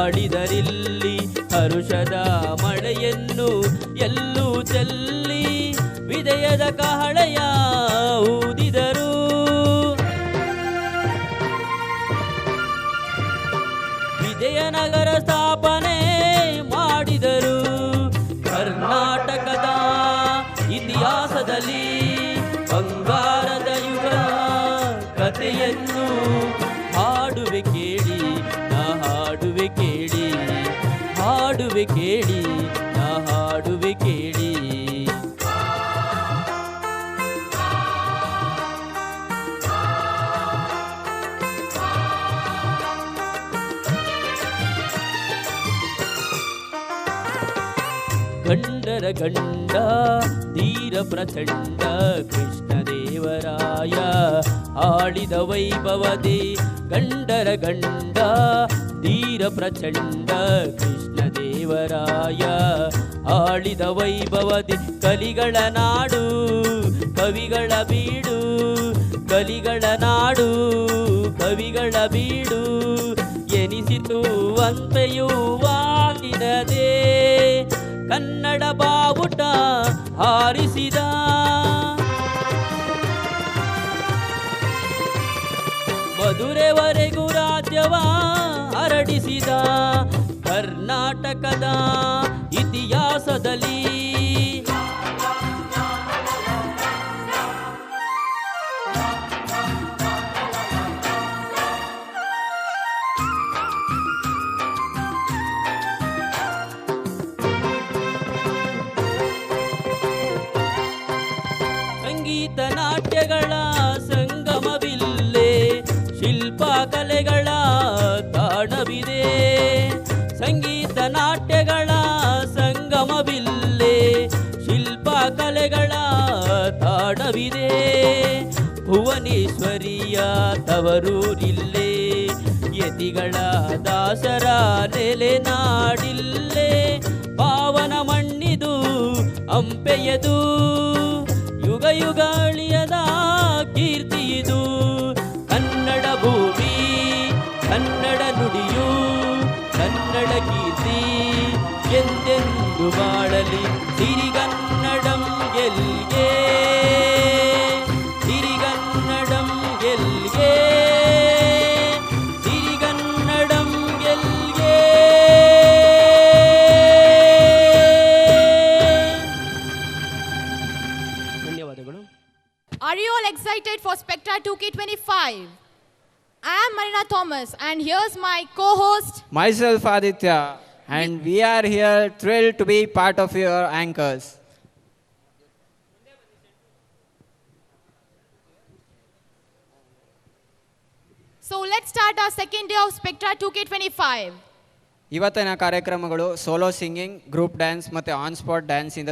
ಆಡಿದರಿಲ್ಲಿ ಹರುಷದ ಮಳೆಯನ್ನು ಎಲ್ಲೂ ಚೆಲ್ಲಿ ವಿಜಯದ ಕಹಳೆಯ ಊದಿದರು. ವಿಜಯನಗರ ಸ್ಥಾಪನೆ ಮಾಡಿದರು. ಕರ್ನಾಟಕದ ಇತಿಹಾಸದಲ್ಲಿ ಬಂಗಾರದ ಯುಗ ಕಥೆಯನ್ನು ಹಾಡುವೆ ಕೇಳಿ ನಾ ಹಾಡುವೆ ಕೇಳಿ, ಹಾಡುವೆ ಕೇಳಿ ನಾ ಹಾಡುವೆ ಕೇಳಿ. ಗಂಡರ ಗಂಡ ಧೀರ ಪ್ರಚಂಡ ಕೃಷ್ಣದೇವರಾಯ ಆಳಿದ ವೈಭವದೆ. ಗಂಡರ ಗಂಡ ಧೀರ ಪ್ರಚಂಡ ಕೃಷ್ಣದೇವರಾಯ ಆಳಿದ ವೈಭವದೆ. ಕಲಿಗಳ ನಾಡು ಕವಿಗಳ ಬೀಡು, ಕಲಿಗಳ ನಾಡು ಕವಿಗಳ ಬೀಡು ಎನಿಸಿತು ಅಂತೆಯೂ ಆಗಿನದೇ. ಕನ್ನಡ ಬಾವುಟ ಹಾರಿಸಿದ ಮಧುರೆವರೆಗೂ ರಾಜ್ಯವ ಹರಡಿಸಿದ. ಕರ್ನಾಟಕದ ಇತಿಹಾಸದಲ್ಲಿ ಸಂಗೀತ ನಾಟ್ಯಗಳ ಸಂಗಮವಿಲ್ಲೇ, ಶಿಲ್ಪ ಕಲೆಗಳ ತಾಣವಿದೆ. ಸಂಗೀತ ನಾಟ್ಯಗಳ ಸಂಗಮವಿಲ್ಲೇ, ಶಿಲ್ಪ ಕಲೆಗಳ ತಾಣವಿದೆ. ಭುವನೇಶ್ವರಿಯ ತವರೂರಿಲ್ಲೇ, ಯತಿಗಳ ದಾಸರ ನೆಲೆನಾಡಿಲ್ಲೇ. ಪಾವನ ಮಣ್ಣಿದು ಹಂಪೆಯದು, ಯುಗ ಯುಗ ಅಳಿಯದ ಕೀರ್ತಿಯಿದು. ಕನ್ನಡ ಭೂಮಿ ಕನ್ನಡ ನುಡಿಯು ಕನ್ನಡ ಕೀರ್ತಿ ಎಂದೆಂದು ಬಾಳಲಿ. ಸಿರಿಗನ್ನಡಂ ಗೆಲ್ಗೆ, ಸಿರಿಗನ್ನಡಂ ಗೆಲ್ಗೆ, ಸಿರಿಗನ್ನಡಂ ಗೆಲ್ಗೆ. ಧನ್ಯವಾದಗಳು. Are you all excited for Spectra 2K25? I am Marina Thomas and here's my co-host myself Aditya, and we are here thrilled to be part of your anchors. So let's start our second day of Spectra 2K25. ಇವತ್ತಿನ ಕಾರ್ಯಕ್ರಮಗಳು solo singing, group dance ಮತ್ತು on spot ಡ್ಯಾನ್ಸಿಂದ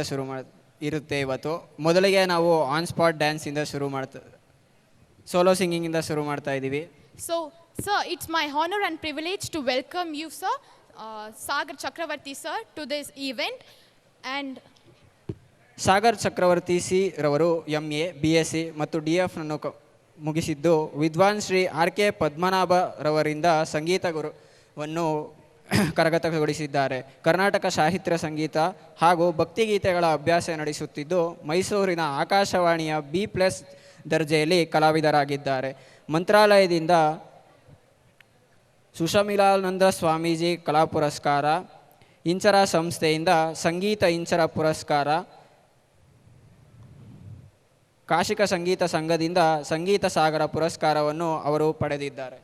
ಇರುತ್ತೆ. ಇವತ್ತು ಮೊದಲಿಗೆ ನಾವು on spot ಡ್ಯಾನ್ಸಿಂದ solo ಸಿಂಗಿಂಗಿಂದ ಶುರು ಮಾಡ್ತಾ ಇದ್ದೀವಿ. So, sir, it's my honor and privilege to welcome you, sir, Sagar Chakravarti, sir, to this event. And Sagar Chakravarthi C ರವರು MA, BSc ಮತ್ತು DF ಅನ್ನು ಮುಗಿಸಿದ್ದು ವಿದ್ವಾನ್ ಶ್ರೀ RK ಪದ್ಮನಾಭ ರವರಿಂದ ಸಂಗೀತ ಗುರುವನ್ನು ಕರಗತಗೊಳಿಸಿದ್ದಾರೆ. ಕರ್ನಾಟಕ ಸಾಹಿತ್ಯ ಸಂಗೀತ ಹಾಗೂ ಭಕ್ತಿಗೀತೆಗಳ ಅಭ್ಯಾಸ ನಡೆಸುತ್ತಿದ್ದು ಮೈಸೂರಿನ ಆಕಾಶವಾಣಿಯ B+ ದರ್ಜೆಯಲ್ಲಿ ಕಲಾವಿದರಾಗಿದ್ದಾರೆ. ಮಂತ್ರಾಲಯದಿಂದ ಸುಶಮಿಲಾನಂದ ಸ್ವಾಮೀಜಿ ಕಲಾ ಪುರಸ್ಕಾರ, ಇಂಚರ ಸಂಸ್ಥೆಯಿಂದ ಸಂಗೀತ ಇಂಚರ ಪುರಸ್ಕಾರ, ಕಾಶಿಕ ಸಂಗೀತ ಸಂಘದಿಂದ ಸಂಗೀತ ಸಾಗರ ಪುರಸ್ಕಾರವನ್ನು ಅವರು ಪಡೆದಿದ್ದಾರೆ.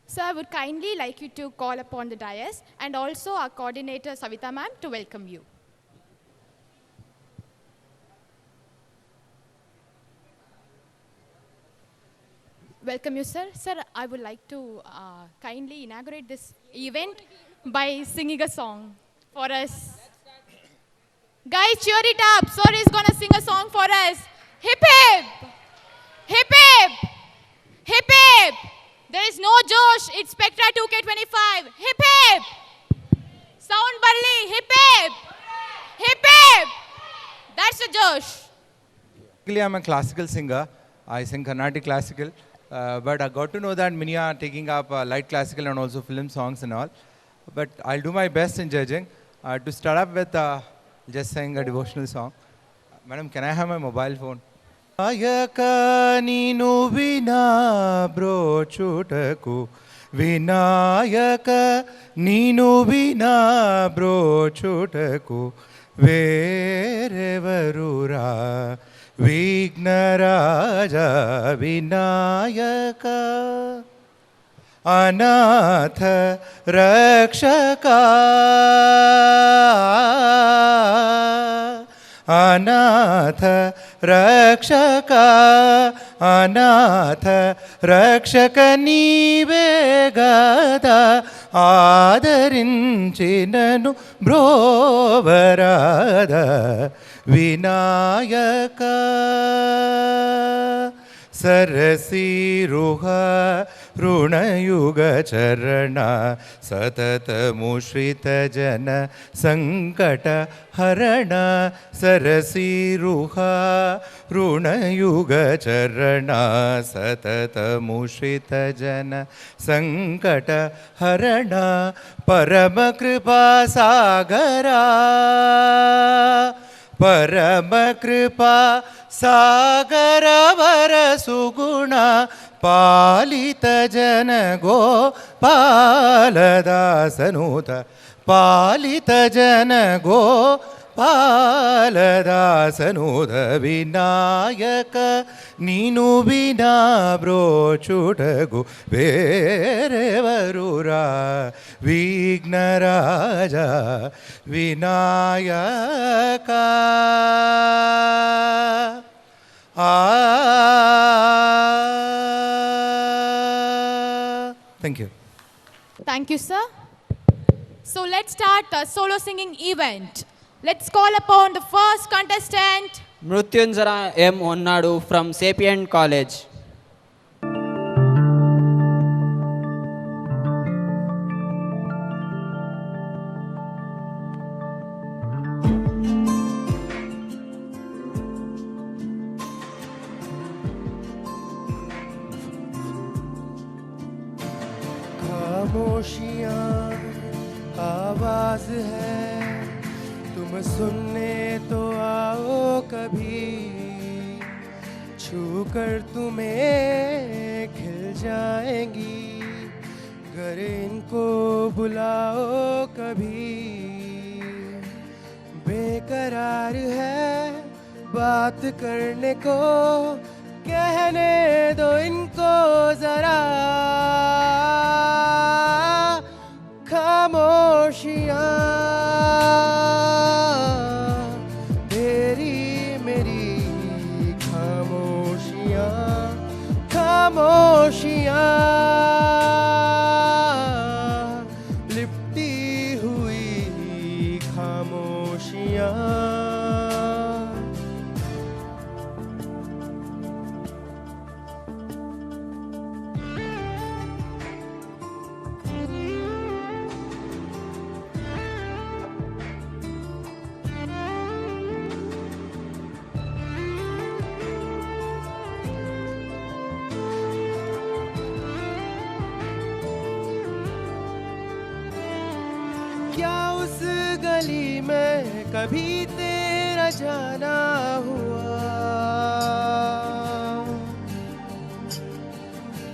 sir, I would kindly like you to call upon the dais and also our coordinator Savita ma'am to welcome you. Welcome you, sir. Sir, I would like to kindly inaugurate this event by singing a song for us. Guys, cheer it up. Sir is going to sing a song for us. Hip hip! Hip hip! Hip hip! There is no Josh. It's Spectra 2K25. Hip hip! Sound barley. Hip hip! Hip hip! That's the Josh. Basically, I'm a classical singer. I sing Carnatic classical. But I got to know that many are taking up light classical and also film songs and all. but I'll do my best in judging. To start up with, just sing a devotional song. Madam, can I have my mobile phone? Ayaka neenu vina brochutaku Vinayaka neenu vina brochutaku Verevarura Vignaraja Vinayaka अनाथ रक्षका अनाथ रक्षका अनाथ रक्षक नीवे गदा आदरिंचिननु ब्रोवराद विनायक सरसीरुह ऋणयुगचरण सततमुश्रितजन सङ्कटहरण सरसीरुह ऋणयुगचरण सततमुश्रितजन सङ्कटहरण परमकृपासागरा परमकृपा सागर वर सुगुण पालित जन गो पालदासनुत पालित जन गो पालदासनुत विनायक नीनु विना ब्रोचुटगु वेरेवरुरा Vighnaraj Vinayak Thank you. Thank you, sir. So let's start the solo singing event. Let's call upon the first contestant. Mrutyunjara M. Onnadu from Sapient College. खामोशियाँ आवाज़ है तुम सुनने तो आओ कभी छू कर तुम्हें खिल जाएंगी गर इनको बुलाओ कभी बेकरार है बात करने को कहने दो इनको जरा खामोशियाँ तेरी मेरी खामोशियाँ खामोशियाँ लिपटी हुई खामोशियाँ क्या उस गली में कभी तेरा जाना हुआ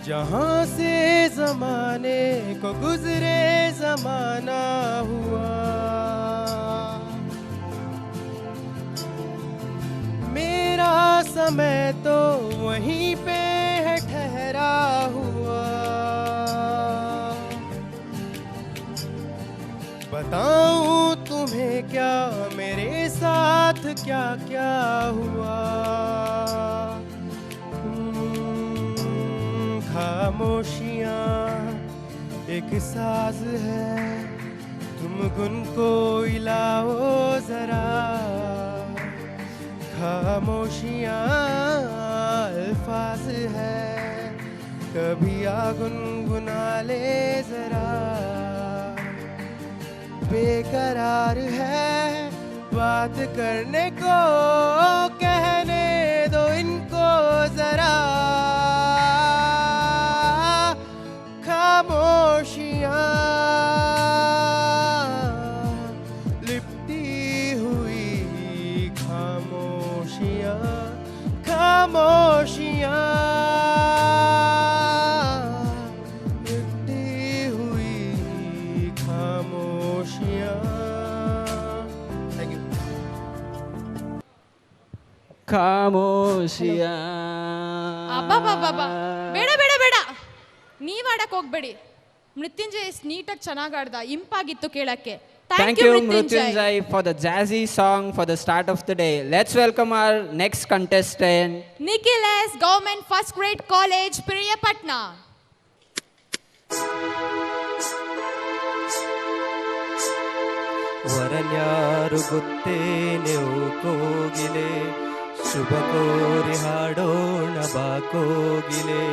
जहाँ से जमाने को गुजरे जमाना हुआ मेरा समय तो वहीं पे है ठहरा हुआ बताऊं तुम्हें क्या मेरे साथ क्या क्या हुआ खामोशियाँ एक साज है तुम गुन को इलाओ जरा खामोशियाँ अल्फाज है कभी आ गुनगुना ले जरा बेकरार है बात करने को कहने दो इनको जरा खामोशियाँ ಥ್ಯಾಂಕ್ ಯು. ಖಾಮೋಶಿಯ ಅಬ್ಬಬ್ಬಬ್ಬಬ್ಬ. ಬೇಡ ಬೇಡ ಬೇಡ, ನೀವ್ ಆಡಕ್ ಹೋಗ್ಬೇಡಿ. ಮೃತ್ಯುಂಜಯ್ ನೀಟಾಗಿ ಚೆನ್ನಾಗಿ ಆಡ್ದ, ಇಂಪಾಗಿತ್ತು ಕೇಳಕ್ಕೆ. Thank you, Mrutyunjay, for the jazzy song for the start of the day. Let's welcome our next contestant. Nikhil S, Government First Grade College, Priyapatna. ವರನ್ಯಾರು ಗೊತ್ತೇನೆ ಓ ಕೋಗಿಲೆ, ಶುಭ ಕೋರಿ ಹಾಡೋಣ ಬಾ ಕೋಗಿಲೆ.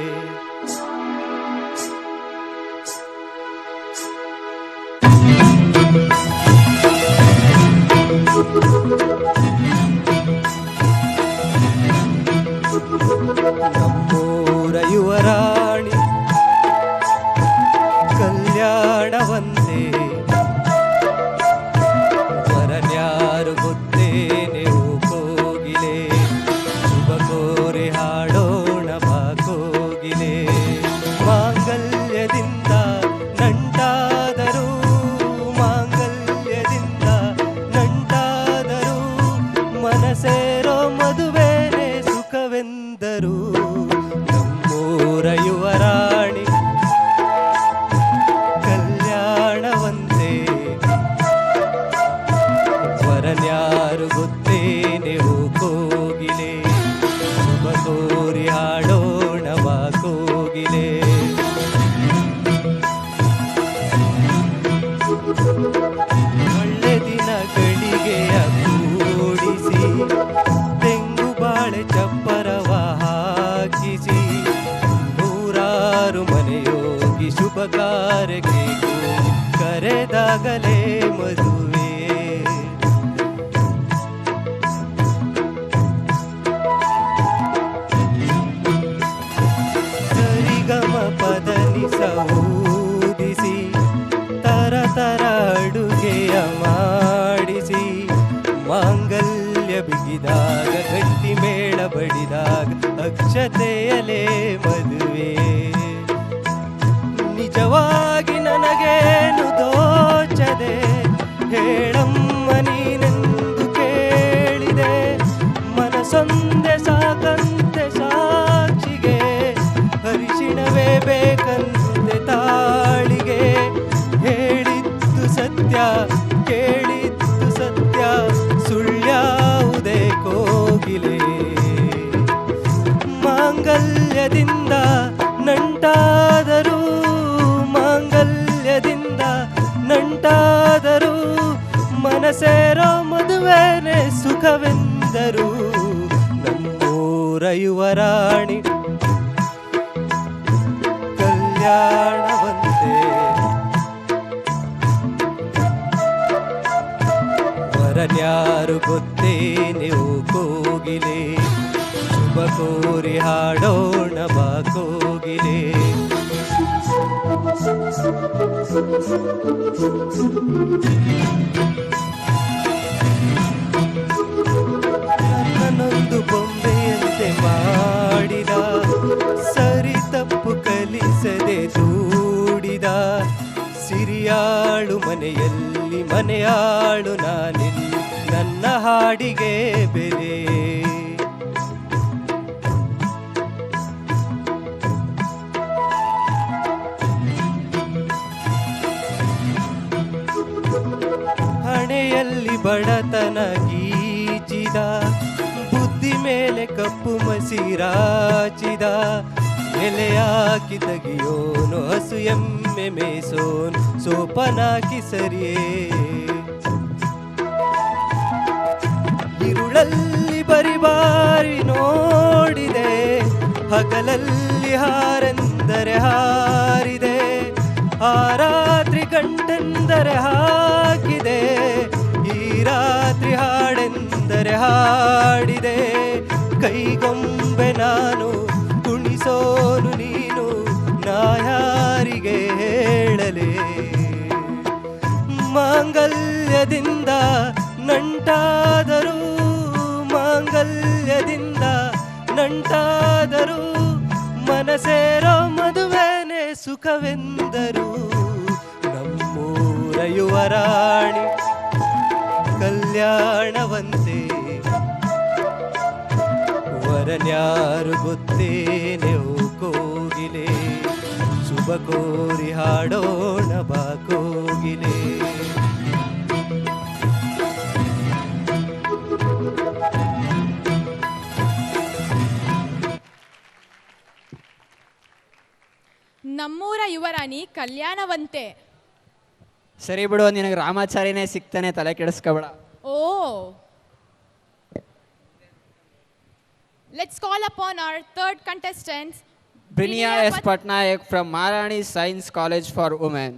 ನಮ್ಮೂರ ಯುವರಾಣಿ ಕಲ್ಯಾಣವಂತೆ, ವರನ್ಯಾರು ಗೊತ್ತೇನೆ ಓ ಕೋಗಿಲೆ, ಶುಭ ಕೋರಿ ಹಾಡೋಣ ಬಾ ಕೋಗಿಲೆ. ಮಾಂಗಲ್ಯದಿಂದ ನಂಟಾದರು, ಮಾಂಗಲ್ಯದಿಂದ ನಂಟಾದರು, ಮನಸೇರೋ ಮದುವೆನೆ ಸುಖವೆಂದರು. ನಮ್ಮೂರ ಯುವರಾಣಿ ಕಲ್ಯಾಣವಂತೆ, ವರನ್ಯಾರು ಗೊತ್ತೇನೆ ಓ ಕೋಗಿಲೆ, ಶುಭ ಕೋರಿ ಹಾಡೋಣ ಬಾ ಕೋಗಿಲೆ. ಒಳ್ಳೆ ದಿನಗಳಿಗೆಯ ಕೂಡಿಸಿ, ತೆಂಗು ಬಾಳೆ ಚಪ್ಪರವ ಹಾಕಿಸಿ, ನೂರಾರು ಮನೆಯೋಗಿ ಶುಭ ಕಾರ್ಯಕ್ಕೆ ಕರೆದಾಗಲೇ ಮದುವೆ. ಸರಿಗಮ ಪದನಿಸ ಊದಿಸಿ, ತರ ತರ ಅಡುಗೆಯ ಮಾಡಿಸಿ, ಮಾಂಗಲ್ಯ ಬಿಗಿದಾಗ ಗಟ್ಟಿ ಮೇಳ ಬಡಿದಾಗ ಅಕ್ಷತೆಯಲೇ ಮದುವೆ. ನಿಜವಾಗಿ ನನಗೇನು ದೋಚದೆ, ಹೇಳಮ್ಮ ನೀನೆಂದು ಕೇಳಿದೆ, ಮನಸೊಂದೆ ಸಾಕಂತೆ ಸಾಕ್ಷಿಗೆ, ಅರಿಶಿಣವೇ ಬೇಕಂತೆ ತಾಳಿಗೆ. ಹೇಳಿದ್ದು ಸತ್ಯ ಕೇಳಿದ್ದು ಸತ್ಯ, ಸುಳ್ಳ್ಯಾವುದೇ ಕೋಗಿಲೆ. ಮಾಂಗಲ್ಯದಿಂದ ನಂಟಾದರು, ಮಾಂಗಲ್ಯದಿಂದ ನಂಟಾದರು, ಮನಸೇರೋ ಮದುವೆನೆ ಸುಖವೆಂದರು. ನಮ್ಮೂರ ಯುವರಾಣಿ ಕಲ್ಯಾಣವಂತೆ, ವರನ್ಯಾರು ಗೊತ್ತೇನೆ ಓ ಕೋಗಿಲೆ, ಶುಭ ಕೋರಿ ಹಾಡೋಣ ಬಾ ಕೋಗಿಲೆ. ನನ್ನೊಂದು ಬೊಂಬೆಯಂತೆ ಮಾಡಿದ, ಸರಿ ತಪ್ಪು ಕಲಿಸದೆ ದೂಡಿದ, ಸಿರಿಯಾಳು ಮನೆಯಲ್ಲಿ ಮನೆಯಾಳು ನಾನಿಲ್ಲಿ, ನನ್ನ ಹಾಡಿಗೆ ಬೆಲೆ. ಹಣೆಯಲ್ಲಿ ಬಡತನ ಗೀಚಿದ, ಬುದ್ಧಿ ಮೇಲೆ ಕಪ್ಪು ಮಸಿರಾಚಿದ, ಎಲೆಯಾಕಿ ತೆಗಿಯೋನು ಹಸು ಎಮ್ಮೆ ಮೇಸೋನು, ಸೋಪನಾಕಿ ಸರಿಯೇ. ಇರುಳಲ್ಲಿ ಬರಿಬಾರಿ ನೋಡಿದೆ, ಹಗಲಲ್ಲಿ ಹಾರೆಂದರೆ ಹಾರಿದೆ, ಆ ರಾತ್ರಿ ಗಂಟೆಂದರೆ ಹಾಕಿದೆ, ಈ ರಾತ್ರಿ ಹಾಡೆಂದರೆ ಹಾಡಿದೆ. ಕೈಗೊಂಬೆ ನಾನು ಕುಣಿಸೋನು ನೀನು, ನಾ ಯಾರಿಗೆ ಹೇಳಲೇ. ಮಾಂಗಲ್ಯದಿಂದ ನಂಟಾದರು, ಮಾಂಗಲ್ಯದಿಂದ ನಂಟಾದರು, ಮನಸೇರೋ ಮದುವೆನೆ ಸುಖವೆಂದರು. ನಮ್ಮೂರ ಯುವರಾಣಿ ಕಲ್ಯಾಣವಂತೆ ವರನ್ಯಾರು ಗೊತ್ತೇನೆವು ಕೋಗಿಲೆ ಶುಭ ಕೋರಿ ಹಾಡೋಣ ಬಾ ಕೋಗಿಲೆ. ನಮ್ಮೂರ ಯುವರಾಣಿ ಕಲ್ಯಾಣವಂತೆ. ಸರಿ ಬಿಡು, ನಿನಗೆ ರಾಮಾಚಾರಿನೇ ಸಿಗ್ತಾನೆ, ತಲೆ ಕೆಡಿಸ್ಕೊಬೇಡ. ಓ, let's call upon our third contestant Brinia S. Patnaik from Maharani Science College for Women.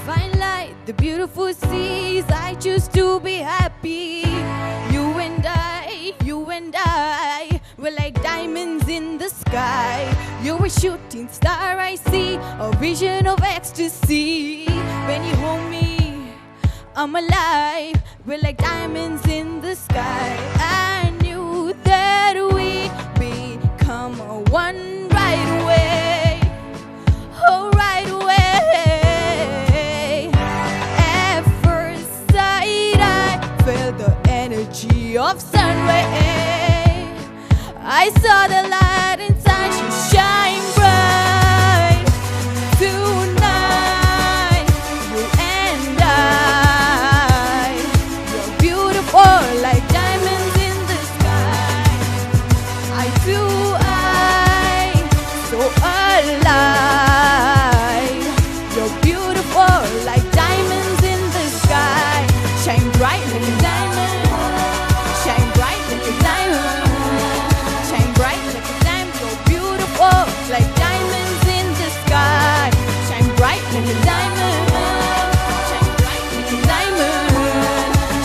Fine light, the beautiful seas, I choose to be happy. You and I, we're like diamonds in the sky. You're a shooting star, I see, a vision of ecstasy. When you hold me, I'm alive. We're like diamonds in the sky. I knew that we'd become one right away. Oh, right away. At first sight, I felt the energy of sun ray. I saw the light inside you shine bright. Tonight, you and I, you're beautiful like diamonds in the sky. I do, so alive. You're beautiful like diamonds in the sky. Shine bright like a diamond. Shine bright like a diamond. Shine bright like a diamond. You're beautiful like diamonds in the sky. Shine bright like a diamond. Shine bright like a diamond.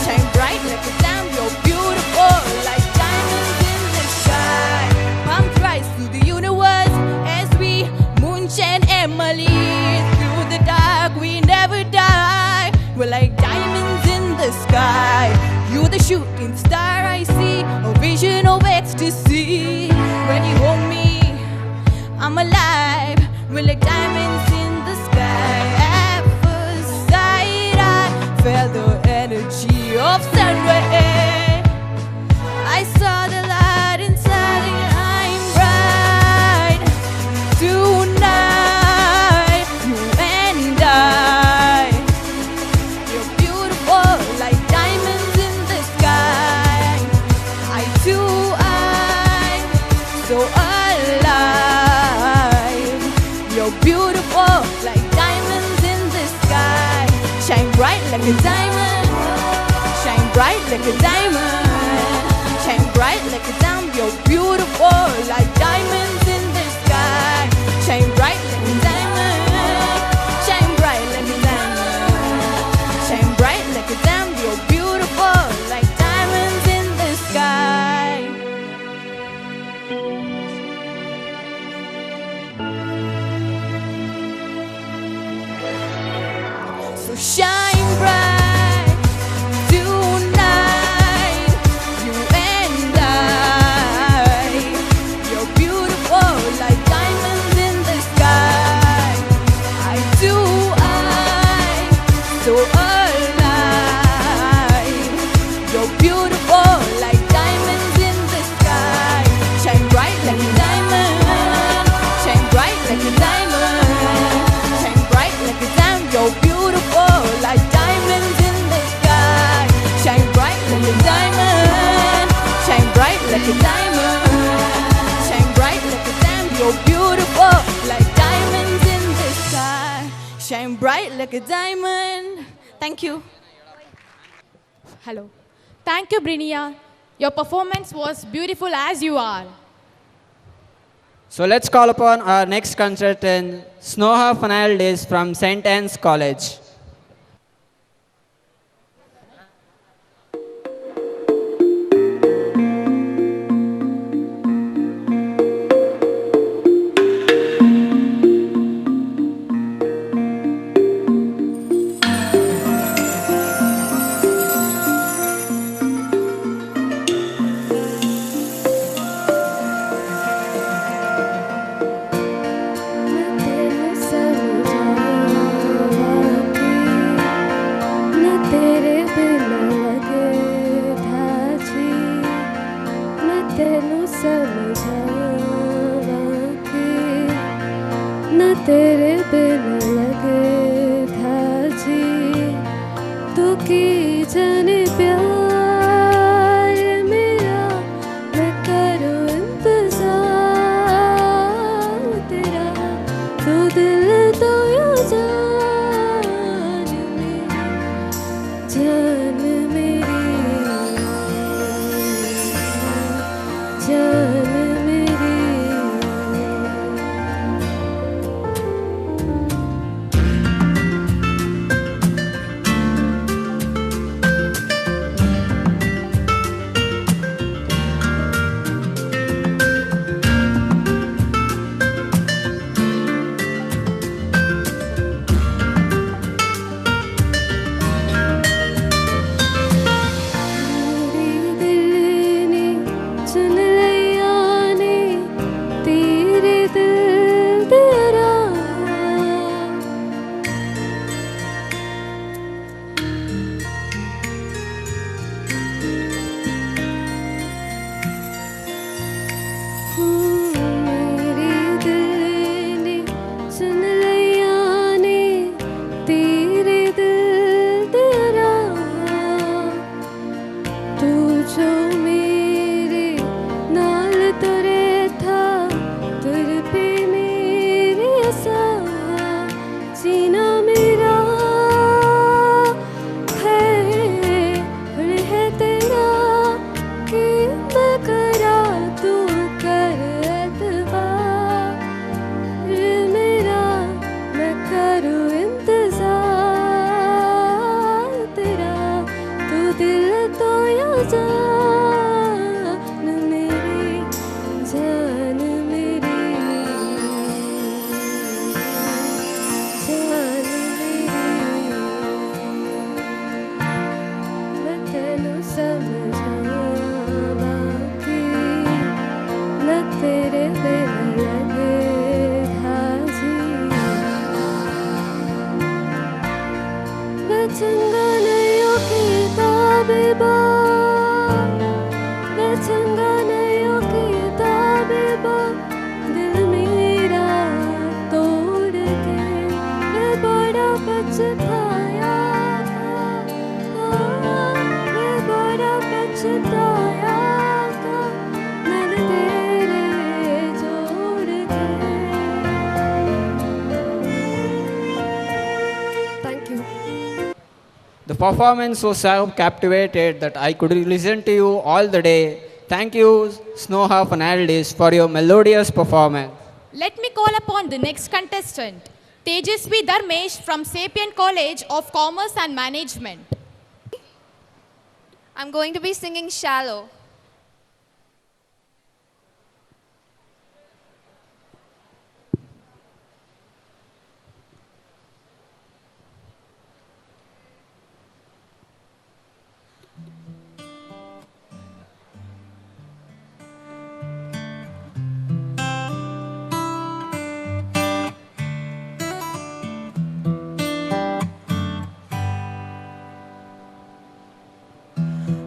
Shine bright like a diamond. You're beautiful like diamonds in the sky. Palm rise to the universe as we moonshine Emily. Through the dark we never die. We're like diamonds in the sky. You're the shooting star I see, a vision of ecstasy. When you hold me, I'm alive. We're like diamonds in the sky. At first sight, I felt the energy of sun ray. I saw the light inside and I'm bright. Tonight, you and I, you're beautiful like diamonds in the sky. I do, so alive. You're beautiful like diamonds in the sky. Shine bright like a diamond. Shine bright like a diamond. Shine bright like a diamond. You're beautiful like diamonds in the sky. Shine bright like a diamond. Shine bright like a diamond. Shine bright like a diamond. You're beautiful like diamonds in the sky. So shine bright tonight, you and I. You're beautiful like diamonds in the sky. I do, so alive. You're beautiful like diamonds in the sky. Shine bright like a diamond. Shine bright like a diamond. Shine bright like a diamond. You're beautiful like diamonds in the sky. Shine bright like a diamond. Shine bright like a diamond. Shine bright like a diamond. You're beautiful like diamonds in the sky. Shine bright like a diamond. Thank you. Hello. Thank you, Brinia. Your performance was beautiful as you are. So let's call upon our next consultant, Snoha Fernaldez from St. Anne's College. मैं तेरे से चंगा नहीं हो किताबी बा मैं चंगा नहीं हो किताबी बा दिल मेरा तोड़ के मैं बड़ा पछताया था मैं बड़ा पछताया था मैंने तेरे जोड़ के thank you The performance was so captivated that I could listen to you all the day. Thank you, Snoha Fernaldez, for your melodious performance. Let me call upon the next contestant, Tejasvi Dharmesh from Sapient College of Commerce and Management. I'm going to be singing Shallow.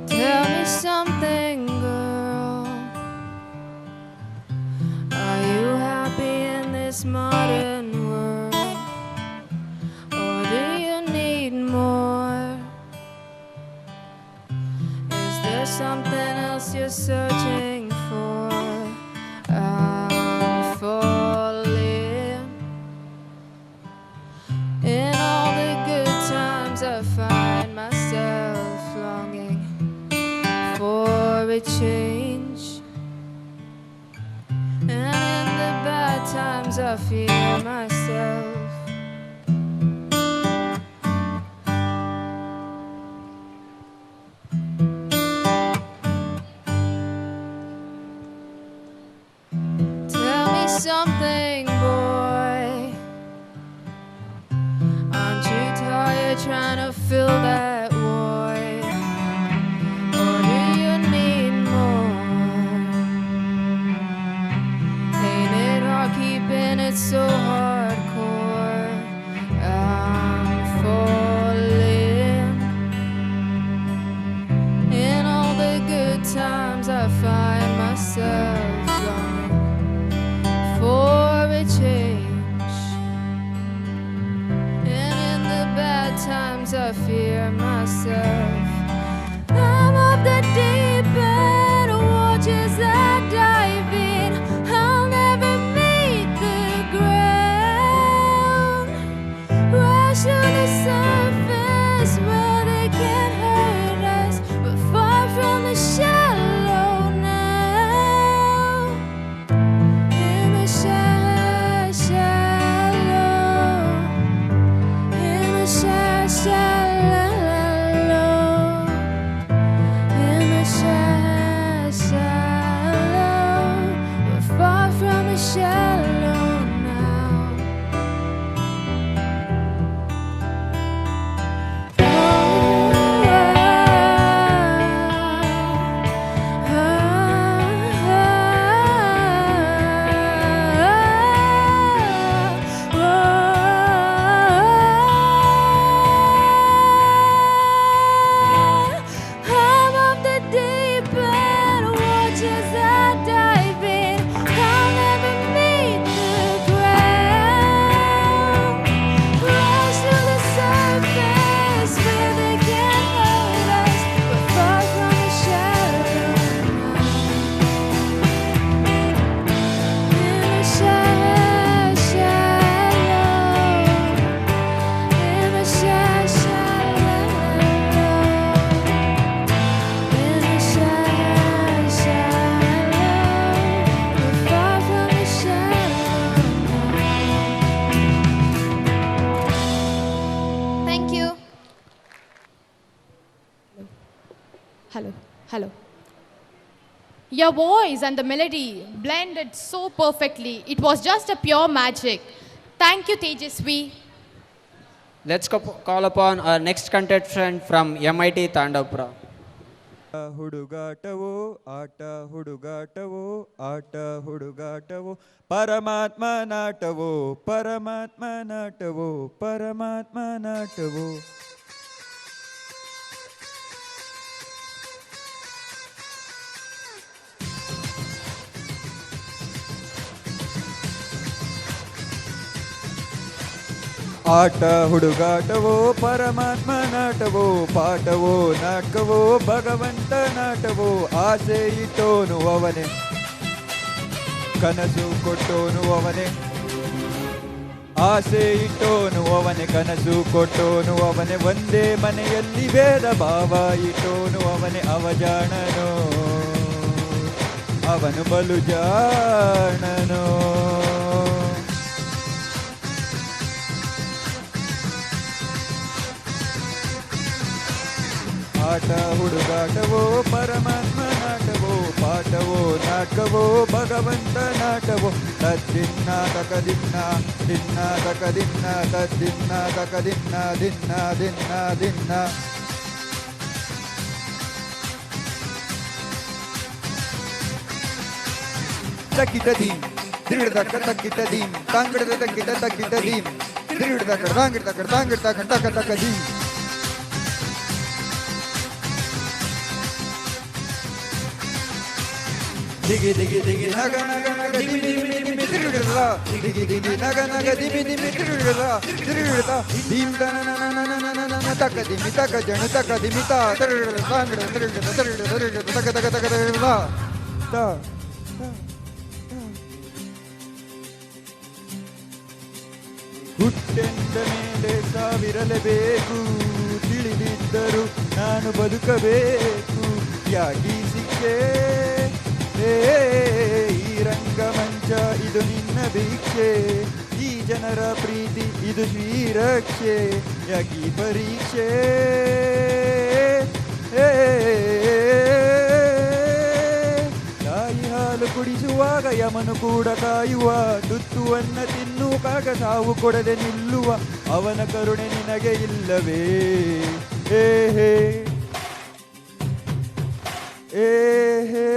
Tell me something, girl. Are you happy in this modern world? Or do you need more? Is there something else you're searching for? I'm falling. In all the good times I find myself longing for a change, and in the bad times I fear myself. Tell me something, boy. Aren't you tired trying to fill that void? Or do you need more? Ain't it hard keeping it so hardcore? I'm falling. In all the good times I find myself longing for a change, and in the bad times I fear myself. I'm of the deep end, waters I dive in. I'll never meet the ground. Rush to the surface where they can't hurt us, but far from the shallow now. In the shallow, in the shallow, in the shallow, we're far from the shallow now. I'm of the deep end, waters I dive in. I'll never meet the ground. Rise to the surface where they can't hurt us. We're far from the shallow now. In the shallow, in the shallow, in the shallow, we're far from the shallow now. Thank you. Hello, hello. Your voice and the melody blended so perfectly. It was just a pure magic. Thank you, Tejasvi. Let's call upon our next contestant from MIT Tandapura. ಹುಡುಗಾಟವೋ ಆಟ ಹುಡುಗಾಟವೋ ಆಟ ಹುಡುಗಾಟವೋ ಪರಮಾತ್ಮ ನಾಟವೋ ಪರಮಾತ್ಮ ನಾಟವೋ ಪರಮಾತ್ಮ ನಾಟವೋ ಆಟ ಹುಡುಗಾಟವೋ ಪರಮಾತ್ಮ ನಾಟವೋ ಪಾಠವೋ ನಾಟಕವೋ ಭಗವಂತ ನಾಟವೋ ಆಸೆ ಇಟ್ಟೋನು ಅವನೇ ಕನಸು ಕೊಟ್ಟೋನು ಅವನೇ ಆಸೆ ಇಟ್ಟೋನು ಅವನೇ ಕನಸು ಕೊಟ್ಟೋನು ಅವನೇ ಒಂದೇ ಮನೆಯಲ್ಲಿ ಭೇದ ಭಾವ ಇಟ್ಟೋನು ಅವನೇ ಅವಜಾಣನೋ ಅವನು ಬಲು ಜಾಣನೋ ಆಟ ಹುಡುಗಾಟವೋ ಪರಮಾತ್ಮ ನಾಟವೋ ಪಾಠವೋ ನಾಟಕವೋ ಭಗವಂತ ನಾಟವೋ ತದ್ದಿನ್ನ ತಕದಿನ್ನ ದಿನ್ನ ತಕದಿನ್ನ ತದ್ದಿನ್ನ ತಕದಿನ್ನ ದಿನ್ನ ದಿನ್ನ ದಿನ್ನ ತಕ್ಕಿತದೀಂ ತಿರುಗಿಡದ ತಕ್ಕಿತದೀಂ ತಾಂಗಿಡದ ತಕ್ಕಿತ ತಕ್ಕಿತದೀಂ ತಿರುಗಿಡದ ತಾಂಗಿಡ್ದ ತಾಂಗಿಡ್ದ ತಕ ತಕದೀಂ ದಿಗಿ ದಿಗಿ ದಿಗಿ ನಗ ನಗ ನಗ ದಿಮಿ ದಿಮಿ ದಿಮಿ ತಿರುಗಿಡದ ದಿಗಿ ದಿಗಿ ನಗ ನಗ ದಿಮಿ ದಿಮಿ ತಿರುಗಿಡದ ತಿರುಗಿಡದ ದೀಂ ತನ ನನ ನನ ನನ ನನ ತಕ ದಿಮಿ ತಕ ಜಣ ತಕ ದಿಮಿ ತಾ ತಿರುಗಿಡದ ತಾಂಗಿಡ ತಿರುಗಿಡದ ತಿರುಗಿಡದ ತಿರುಗಿಡದ ತಕ ತಕ ತಕ ತಿರುಗಿಡದ ತಾ ಹುಟ್ಟೆಂದ ಮೇಲೆ ಸಾವಿರಲೇಬೇಕು ತಿಳಿದಿದ್ದರು ನಾನು ಬದುಕಬೇಕು ಯಾಕೀ ಶಿಕ್ಷೆ ಈ ರಂಗಮಂಚ ಇದು ನಿನ್ನ ಭಿಕ್ಷೆ ಈ ಜನರ ಪ್ರೀತಿ ಇದು ಶ್ರೀರಕ್ಷೆ ಯಾಕಿ ಪರೀಕ್ಷೆ ತಾಯಿ ಹಾಲು ಕುಡಿಸುವಾಗ ಯಮನು ಕೂಡ ಕಾಯುವ ತುತ್ತುವನ್ನ ತಿನ್ನುವಾಗ ಸಾವು ಕೊಡದೆ ನಿಲ್ಲುವ ಅವನ ಕರುಣೆ ನಿನಗೆ ಇಲ್ಲವೇ ಹೇ ಹೇ ಹೇ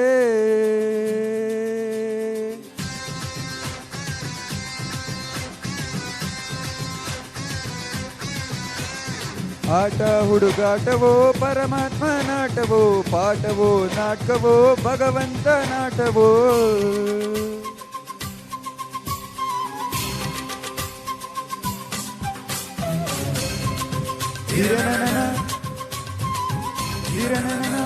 ಆಟ ಹುಡುಗಾಟವೋ ಪರಮಾತ್ಮ ನಾಟವೋ ಪಾಠವೋ ನಾಟಕವೋ ಭಗವಂತ ನಾಟವೋ ಹಿರಣನ ಹಿರಣನ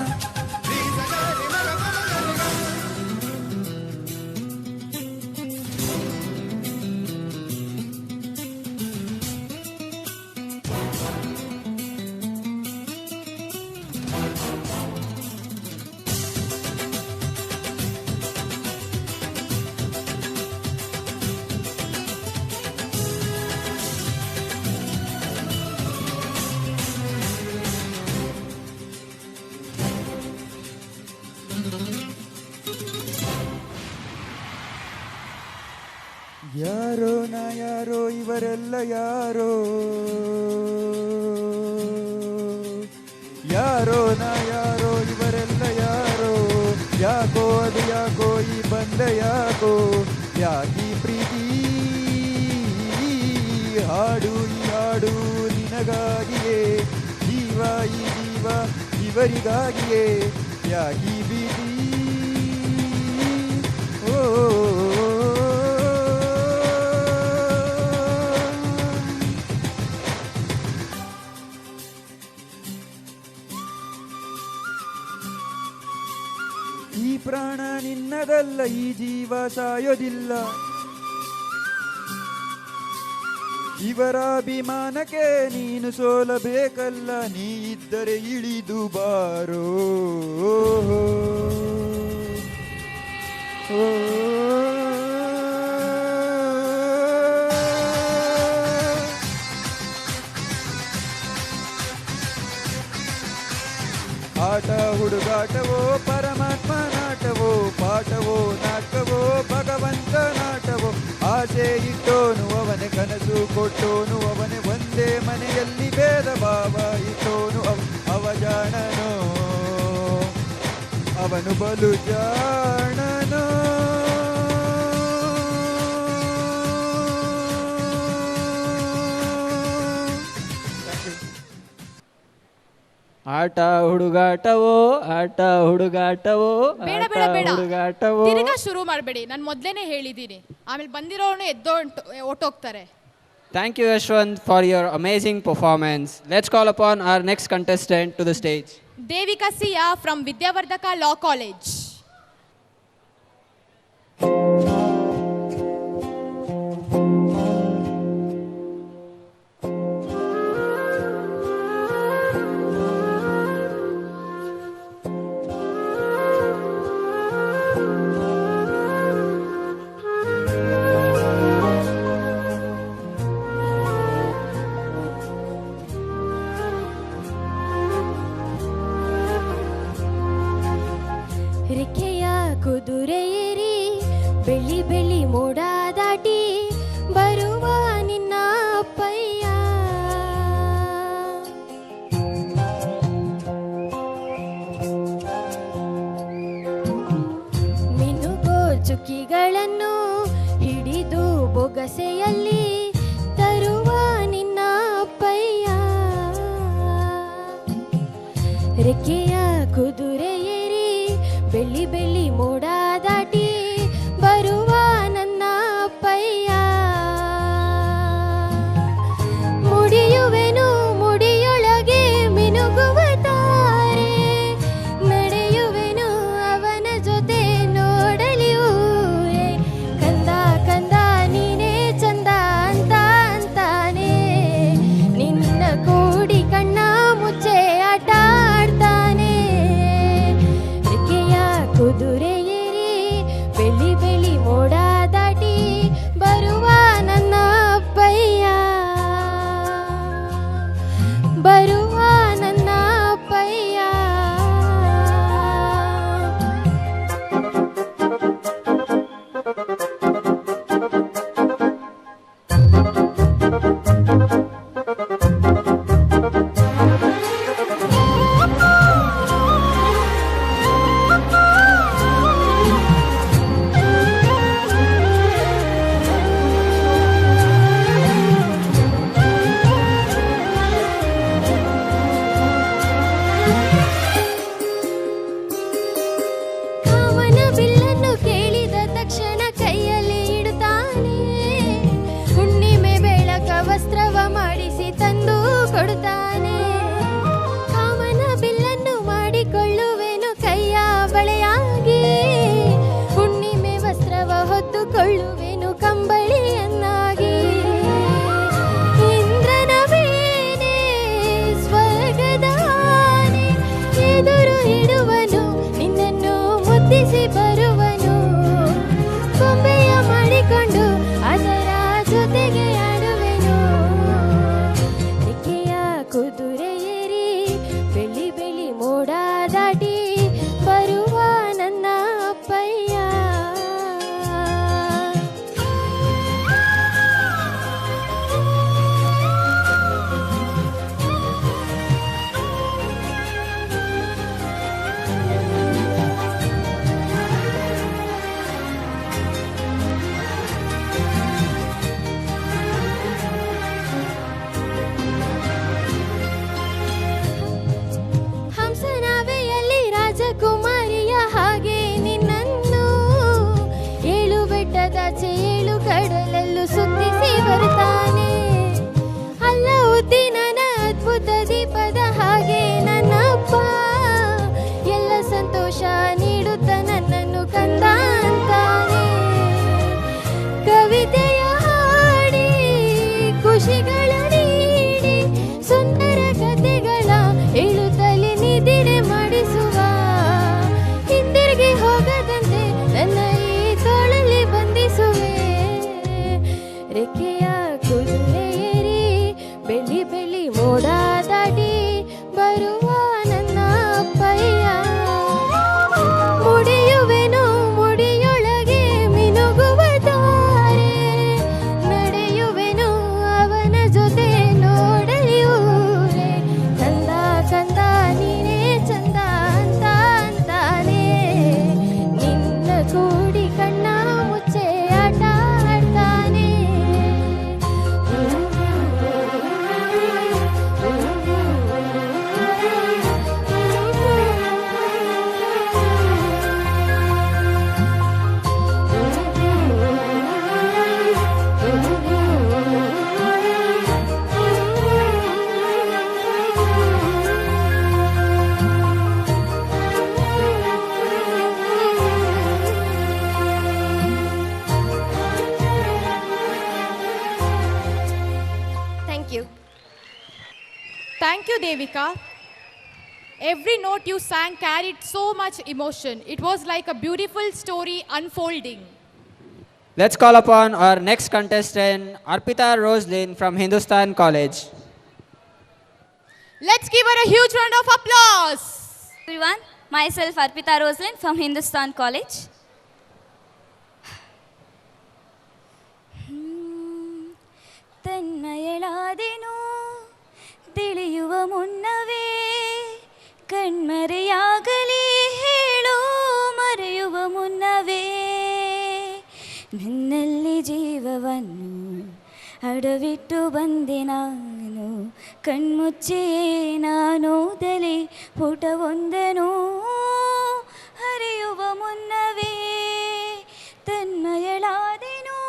ಯಾರೋ ನಾ ಯಾರೋ ಇವರೆಲ್ಲ ಯಾರೋ ಯಾರೋ ನಾ ಯಾರೋ ಇವರೆಲ್ಲ ಯಾರೋ ಯಾಕೋ ಅದು ಯಾಕೋ ಈ ಬಂದ ಯಾಕೋ ಯಾಕಿ ಪ್ರೀತಿ ಹಾಡು ಈ ಹಾಡು ನಿನಗಾಗಿಯೇ ಜೀವ ಈ ಜೀವ ಇವರಿಗಾಗಿಯೇ ಯಾಕಿ ಭೀತಿ ಓ ಈ ಪ್ರಾಣ ನಿನ್ನದಲ್ಲ ಈ ಜೀವ ಸಾಯೋದಿಲ್ಲ ಇವರ ಅಭಿಮಾನಕ್ಕೆ ನೀನು ಸೋಲಬೇಕಲ್ಲ ನೀ ಇದ್ದರೆ ಇಳಿದು ಬಾರೋ ಆಟ ಹುಡುಗಾಟವೋ ಪರಮಾತ್ಮ ನಾಟವೋ ಪಾಠವೋ ನಾಟಕವೋ ಭಗವಂತ ನಾಟವೋ ಆಸೆ ಇಟ್ಟೋನು ಅವನೇ ಕನಸು ಕೊಟ್ಟೋನು ಅವನೇ ಒಂದೇ ಮನೆಯಲ್ಲಿ ಭೇದ ಭಾವ ಇಟ್ಟೋನು ಅವಜಾಣನೋ ಅವನು ಬಲು ಜಾಣನೋ ಆಟ ಹುಡುಗಾಟವೋ ಆಟ ಹುಡುಗಾಟವೋ ಬೇಡ ಆಟ ಬೇಡ ಬೇಡ ಹುಡುಗಾಟವೋ ತಿರ್ಗಾ ಶುರು ಮಾಡಬೇಡಿ. ನಾನು ಮೊದಲೇನೆ ಹೇಳಿದ್ದೀನಿ, ಆಮೇಲೆ ಬಂದಿರೋನು ಎದ್ದೋ ಹೊಟ್ಟೋಗ್ತಾರೆ. Thank you, Yashwant, for your amazing performance. Let's call upon our next contestant to the stage. Devika Sia from Vidyavardhaka Law College. ರೆಕ್ಕೆಯ ಕುದುರೆಯೇರಿ ಬೆಳ್ಳಿ ಬೆಳ್ಳಿ ಮೋಡ ದಾಟಿ ಬರುವ ನಿನ್ನ ಅಪ್ಪಯ್ಯ. ಮಿನುಗೋ ಚುಕ್ಕಿಗಳನ್ನು ಹಿಡಿದು ಬೊಗಸೆಯಲ್ಲಿ ತರುವ ನಿನ್ನ ಅಪ್ಪಯ್ಯ. ರೆಕ್ಕೆಯ ಕುದುರೆಯೇರಿ ಬೆಳ್ಳಿ ಬೆಳ್ಳಿ ಮೋಡ ದಾಟಿ ಬರುವ ನನ್ನ ಅಪ್ಪಯ್ಯ. ಮುಡಿಯುವೆನು ಮುಡಿಯೊಳಗೆ ಮಿನುಗುವ ತಾರೆ, ನಡೆಯುವೆನು ಅವನ ಜೊತೆ ನೋಡಲಿ ಊರೇ. ಕಂದ ಕಂದ ನೀನೇ ಚಂದ ಅಂತ ಅಂತಾನೆ, ನಿನ್ನ ಕೂಡಿ ಕಣ್ಣ ಮುಚ್ಚೆ ಆಟ ಆಡ್ತಾನೆ. ರೆಕ್ಕೆಯ ಕುದುರೆಯೇರಿ ಬೆಳ್ಳಿ ಬೆಳ್ಳಿ ಮೋಡ ದಾಟಿ ಬರುವ ನನ್ನ ಅಪ್ಪಯ್ಯ, ಬರುವ ನನ್ನ ಅಪ್ಪಯ್ಯ. ಕಾಮನ ಬಿಲ್ಲನ್ನು ಕೇಳಿದ ತಕ್ಷಣ ಕೈಯಲ್ಲಿ ಇಡುತ್ತಾನೆ, ಹುಣ್ಣಿಮೆ ಬೆಳಕ ವಸ್ತ್ರವ ಮಾಡಿಸಿ ತಂದು ಕೊಡುತ್ತಾನೆ. ಕಾಮನ ಬಿಲ್ಲನ್ನು ಮಾಡಿಕೊಳ್ಳುವೆನು ಕೈಯ ಬಳೆಯಾಗಿ, ಹುಣ್ಣಿಮೆ ವಸ್ತ್ರವ ಹೊತ್ತುಕೊಳ್ಳುವೆನು ಕಂಬಳಿಯನ್ನಾಗಿ. ಇಂದ್ರನ ವೀಣೆ ಸ್ವರ್ಗದ ಆನೆ ಎದುರು ಇಡುವನು, ನಿನ್ನನ್ನು ಮುದ್ದಿಸಿ ಬರುವನು. ಕೊಂಬೆಯ ಮಾಡಿಕೊಂಡು ಅದರ ಜೊತೆಗೆ ಆಡುವೆನು. ರೆಕ್ಕೆಯ ಕುದುರೆಯೇರಿ ಬೆಳ್ಳಿ ಬೆಳ್ಳಿ ಮೋಡ ದಾಟಿ ಬರುವ ನನ್ನ ಅಪ್ಪಯ್ಯ. ಹಂಸನಾವೆಯಲ್ಲಿ ರಾಜಕುಮಾರಿಯ ಹಾಗೆ ನಿನ್ನನ್ನು ಏಳು ಬೆಟ್ಟದಾಚೆ ಏಳು ಕಡಲಲ್ಲೂ ಸುತ್ತಿಸಿ ಬರುತ್ತಾನೆ. ಅಲ್ಲಾವುದ್ದೀನನ ಅದ್ಭುತ ದೀಪದ ಹಾಗೆ ನನ್ನಪ್ಪ ಎಲ್ಲ ಸಂತೋಷ ನೀಡುತ್ತ ನನ್ನನ್ನು ಕಂದ ಅಂತಾನೆ. ಕವಿತೆಯ ಹಾಡಿ ಖುಷಿಗಳ ನೀಡಿ ಸುಂದರ ಕಥೆಗಳ ಹೇಳುತ್ತಲೇ ನಿದಿರೆ ಮಾಡಿಸುವ, ಹಿಂದಿರುಗಿ ಹೋಗದಂತೆ ನನ್ನ ಈ ತೋಳಲ್ಲಿ ಬಂಧಿಸುವೆ. ರೆಕ್ಕೆಯ ಕುದುರೆಯೇರಿ ಬೆಳ್ಳಿ ಬೆಳ್ಳಿ ಮೋಡ ದಾಟಿ ಬರುವ ನನ್ನ ಅಪ್ಪಯ್ಯ. ಮುಡಿಯುವೆನು ಮುಡಿಯೊಳಗೆ ಮಿನುಗುವ ತಾರೆ, ನಡೆಯುವೆನು ಅವನ ಜೊತೆ ನೋಡಲಿ ಊರೇ. ಕಂದ ಕಂದ ನೀನೇ ಚಂದ ಅಂತ ಅಂತಾನೆ, ನಿನ್ನ ಕೂಡಿ ಕಣ್ಣ ಮುಚ್ಚೆ ಆಟ ಆಡ್ತಾನೆ. Thank you, Devika. Every note you sang carried so much emotion. It was like a beautiful story unfolding. Let's call upon our next contestant, Arpita Roslin from Hindustan College. Let's give her a huge round of applause. Everyone, myself Arpita Roslin from Hindustan College. ತನ್ಮಯಳಾದೆನು ತಿಳಿಯುವ ಮುನ್ನವೇ ಕಣ್ಮರೆಯಾಗಲಿ ಹೇಳೋ ಮರೆಯುವ ಮುನ್ನವೇ ನನ್ನಲ್ಲಿ ಜೀವವನ್ನು ಅಡವಿಟ್ಟು ಬಂದೆ ನಾನು ಕಣ್ಮುಚ್ಚಿಯೇ ನಾನೋದಲಿ ಪುಟವೊಂದನು ಹರಿಯುವ ಮುನ್ನವೇ ತನ್ಮಯಳಾದೆನು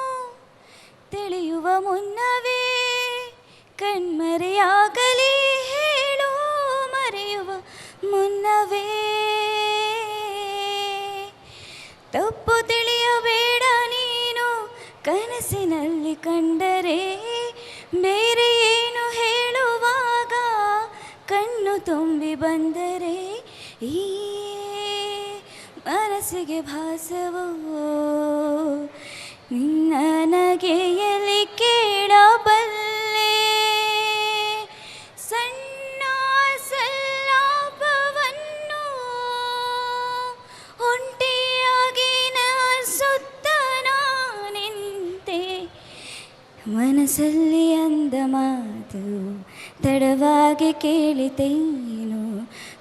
ತಿಳಿಯುವ ಮುನ್ನವೇ ಕಣ್ಮರೆಯಾಗಲಿ ಹೇಳೋ ಮರೆಯುವ ಮುನ್ನವೇ ತಪ್ಪು ತಿಳಿಯಬೇಡ ನೀನು ಕನಸಿನಲ್ಲಿ ಕಂಡರೆ ಬೇರೆ ಏನು ಹೇಳುವಾಗ ಕಣ್ಣು ತುಂಬಿ ಬಂದರೆ ಈ ಮನಸ್ಸಿಗೆ ಭಾಸವೋ ನಿನ್ನ ನಗೆಯಲ್ಲಿ ಕೇಳಬಲ್ಲೆ ಸಣ್ಣ ಸಲ್ಲಾಪವನ್ನು ಒಂಟಿಯಾಗಿ ಸುತ್ತ ನಿಂತೆ ಮನಸ್ಸಲ್ಲಿ ಅಂದ ಮಾತು ತಡವಾಗಿ ಕೇಳಿತೇನು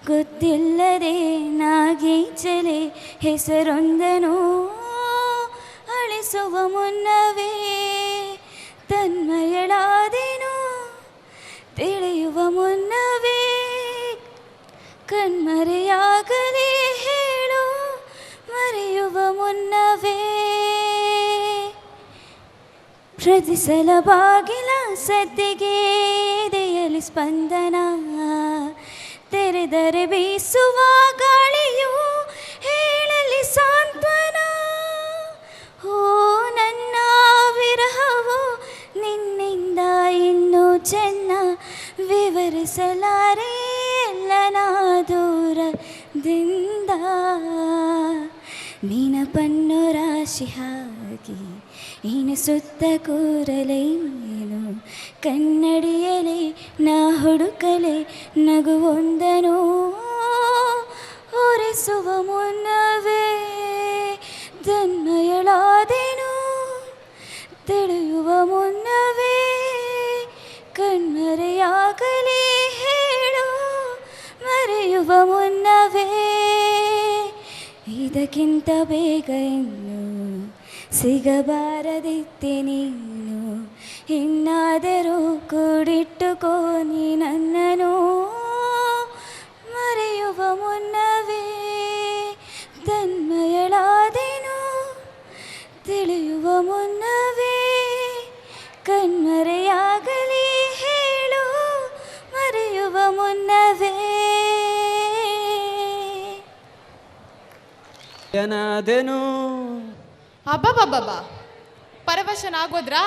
ಗೊತ್ತಿಲ್ಲದೆ ನಾಗೀಚಲೆ ಹೆಸರೊಂದನು ಅಳಿಸುವ ಮುನ್ನವೇ ತನ್ಮಯಳಾದೆನು ತಿಳಿಯುವ ಮುನ್ನವೇ ಕಣ್ಮರೆಯಾಗಲಿ ಹೇಳು ಮರೆಯುವ ಮುನ್ನವೇ ಪ್ರತಿ ಸಲ ಬಾಗಿಲ ಸದ್ದಿಗೆ ಎದೆಯಲ್ಲಿ ಸ್ಪಂದನ ತೆರೆದರೆ ಬೀಸುವ ಗಾಳಿಯು ಹೇಳಲಿ ಸಾಂತ್ವನ ಓ ನನ್ನ ವಿರಹವು ನಿನ್ನಿಂದ ಇನ್ನೂ ಚೆನ್ನ ವಿವರಿಸಲಾರೆ ಎಲ್ಲ ನಾ ದೂರದಿಂದ ನೆನಪನ್ನು ರಾಶಿ ಹಾಕಿ ಎಣಿಸುತ್ತ ಕೂರಲೇನು ಕನ್ನಡಿಯಲೇ ನಾ ಹುಡುಕಲೆ ನಗುವೊಂದನು ಹೊರಿಸುವ ಮುನ್ನವೇ ತನ್ಮಯಳಾದೆನು ತಿಳಿಯುವ ಮುನ್ನವೇ ಕಣ್ಮರೆಯಾಗಲಿ ಹೇಳು ಮರೆಯುವ ಮುನ್ನವೇ ಇದಕ್ಕಿಂತ ಬೇಗ ಇನ್ನು ಸಿಗಬಾರದಿತ್ತೆ ನೀನು ಇನ್ನಾದರೂ ಕೂಡಿಟ್ಟುಕೋ ನೀ ನನ್ನನು ಮರೆಯುವ ಮುನ್ನವೇ ತನ್ಮಯಳಾದೆನು ತಿಳಿಯುವ ಮುನ್ನವೇ ಕಣ್ಮರೆಯಾಗಲಿ ಹೇಳು ಮರೆಯುವ ಮುನ್ನವೇ ಏನಾದೆನು ಅಬ್ಬಬ್ಬಬ್ಬ ಪರವಶನಾಗೋದ್ರಾ?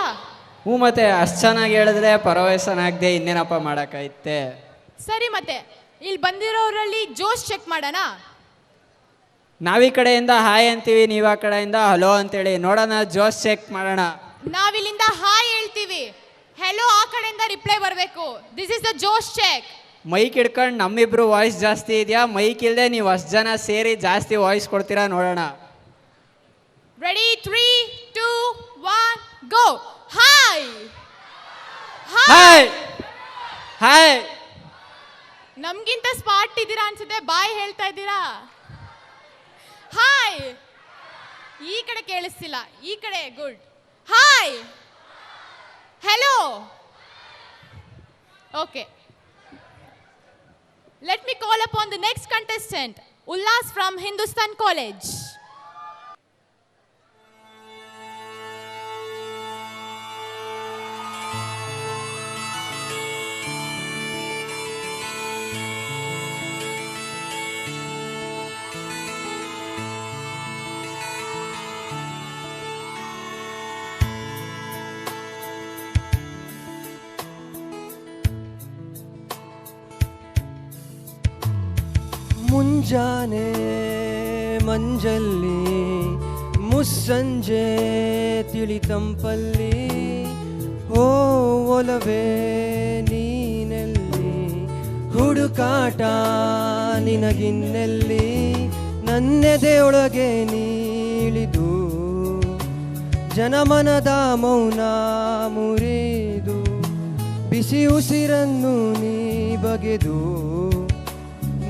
ಹ್ಞೂ ಮತ್ತೆ ಅಷ್ಟು ಚೆನ್ನಾಗಿ ಹೇಳಿದ್ರೆ ಪರವಶನಾಗದೆ ಇನ್ನೇನಪ್ಪ ಮಾಡೋಕ್ಕೈತೆ. ಸರಿ, ಮತ್ತೆ ಇಲ್ಲಿ ಬಂದಿರೋರಲ್ಲಿ ಜೋಶ್ ಚೆಕ್ ಮಾಡೋಣ. ನಾವೀ ಕಡೆಯಿಂದ ಹಾಯ್ ಅಂತೀವಿ, ನೀವು ಆ ಕಡೆಯಿಂದ ಹಲೋ ಅಂತೇಳಿ ನೋಡೋಣ, ಜೋಶ್ ಚೆಕ್ ಮಾಡೋಣ. ನಾವಿಲ್ಲಿಂದ ಹಾಯ್ ಹೇಳ್ತೀವಿ, ಹೆಲೋ ಆ ಕಡೆಯಿಂದ ರಿಪ್ಲೈ ಬರಬೇಕು. ದಿಸ್ ಇಸ್ ದ ಜೋಶ್ ಚೆಕ್. ಮೈಕ್ ಹಿಡ್ಕೊಂಡು ನಮ್ಮಿಬ್ರು ವಾಯ್ಸ್ ಜಾಸ್ತಿ ಇದೆಯಾ, ಮೈಕ್ ಇಲ್ಲದೆ ನೀವು ಅಷ್ಟು ಜನ ಸೇರಿ ಜಾಸ್ತಿ ವಾಯ್ಸ್ ಕೊಡ್ತೀರಾ ನೋಡೋಣ. Ready, 3, 2, 1 go. Hi hi hi. ನಮ್ಗಿಂತ ಸ್ಮಾರ್ಟ್ ಇದ್ದೀರಾ ಅನ್ಸುತ್ತೆ, ಬಾಯ್ ಹೇಳ್ತಾ ಇದ್ದೀರಾ. ಹಾಯ್ ಈ ಕಡೆ ಕೇಳಿಸ್ತಿಲ್ಲ, ಈ ಕಡೆ. Good. Hi hello. Okay, let me call upon the next contestant, Ullas from Hindustan College. ಮುಂಜಾನೆ ಮಂಜಲ್ಲಿ ಮುಸ್ಸಂಜೆ ತಿಳಿತಂಪಲ್ಲಿ ಓ ಒಲವೇ ನೀನೆಲ್ಲಿ ಹುಡುಕಾಟ ನಿನಗಿನ್ನೆಲ್ಲಿ ನನ್ನೆದೆಯೊಳಗೆ ನೀಳಿದು ಜನಮನದ ಮೌನ ಮುರಿದು ಬಿಸಿ ಉಸಿರನ್ನು ನೀ ಬಗೆದು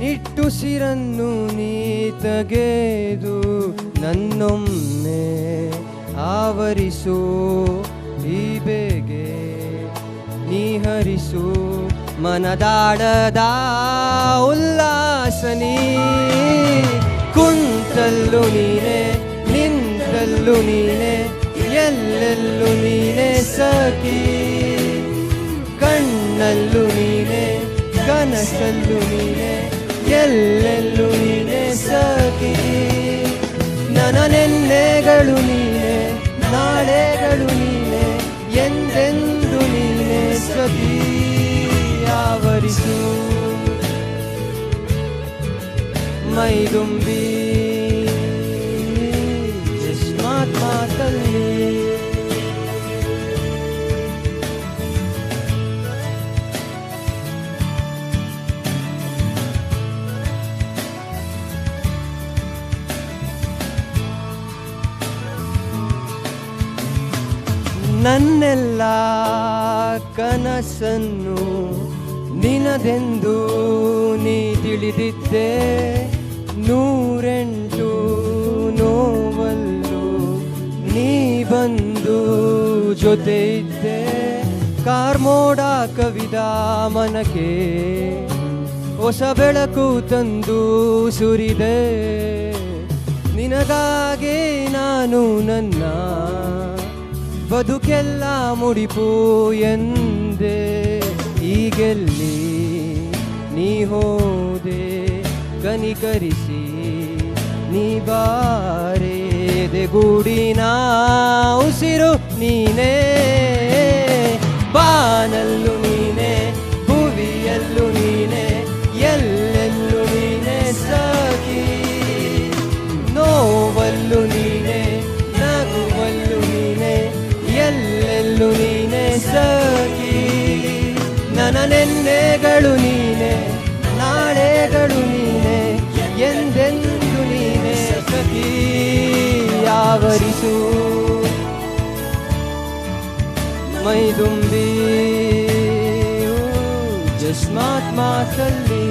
ನಿಟ್ಟುಸಿರನ್ನು ನೀ ತೆಗೆದು ನನ್ನೊಮ್ಮೆ ಆವರಿಸು ಈ ಬೇಗೆ ನೀ ಹರಿಸು ಮನದಾಳದ ಉಲ್ಲಾಸನಿ ಕುಂತಲ್ಲು ನೀನೆ ನಿಂತಲ್ಲು ನೀನೆ ಎಲ್ಲೆಲ್ಲೂ ನೀನೆ ಸಖಿ ಕಣ್ಣಲ್ಲೂ ನೀನೆ ಕನಸಲ್ಲೂ ನೀನೆ ಎಲ್ಲೆಲ್ಲೂ ನೀನೆ ಸಖಿ ನನ್ನ ನೆನ್ನೆಗಳು ನೀನೆ ನಾಳೆಗಳು ನೀನೆ ಎಂದೆಂದು ನೀನೆ ಸಖಿ ಆವರಿಸು ಮೈದುಂಬಿ ಜಸ್ಮಾತ್ ಮಾತಲ್ಲಿ ನನ್ನೆಲ್ಲ ಕನಸನ್ನು ನಿನದೆಂದು ನೀ ತಿಳಿದಿದ್ದೆ ನೂರೆಂಟು ನೋವಲ್ಲೂ ನೀ ಬಂದು ಜೊತೆ ಇದ್ದೆ ಕಾರ್ಮೋಡ ಕವಿದ ಮನಕ್ಕೆ ಹೊಸ ಬೆಳಕು ತಂದು ಸುರಿದೆ ನಿನಗಾಗೆ ನಾನು ನನ್ನ ಬದುಕೆಲ್ಲ ಮುಡಿಪು ಎಂದೆ ಈಗೆಲ್ಲಿ ನೀ ಹೋದೆ ಕನಿಕರಿಸಿ ನೀ ಬಾರೇದೆ ಗೂಡಿನ ಉಸಿರು ನೀನೇ ಬಾನಲ್ಲು ನೀನೆ ಭುವಿಯಲ್ಲೂ ನೀನೆ ಎಲ್ಲೆಲ್ಲೂ ನೀನೆ ಸಖಿ ನೋವಲ್ಲು ನೀನೆ ನಗುವಲ್ಲು ನೀನೆ ಎಲ್ಲೆಲ್ಲೂ ನೀನೆ ಸಖಿ ನನ್ನ ನೆನ್ನೆಗಳು ನೀನೆ ನಾಳೆಗಳು ನೀನೆ ಎಂದೆಂದು ನೀನೆ ಸಖಿ ಆವರಿಸು ಮೈದುಂಬಿ ಜಸ್ಮಾತ್ ಮಾತಲ್ಲಿ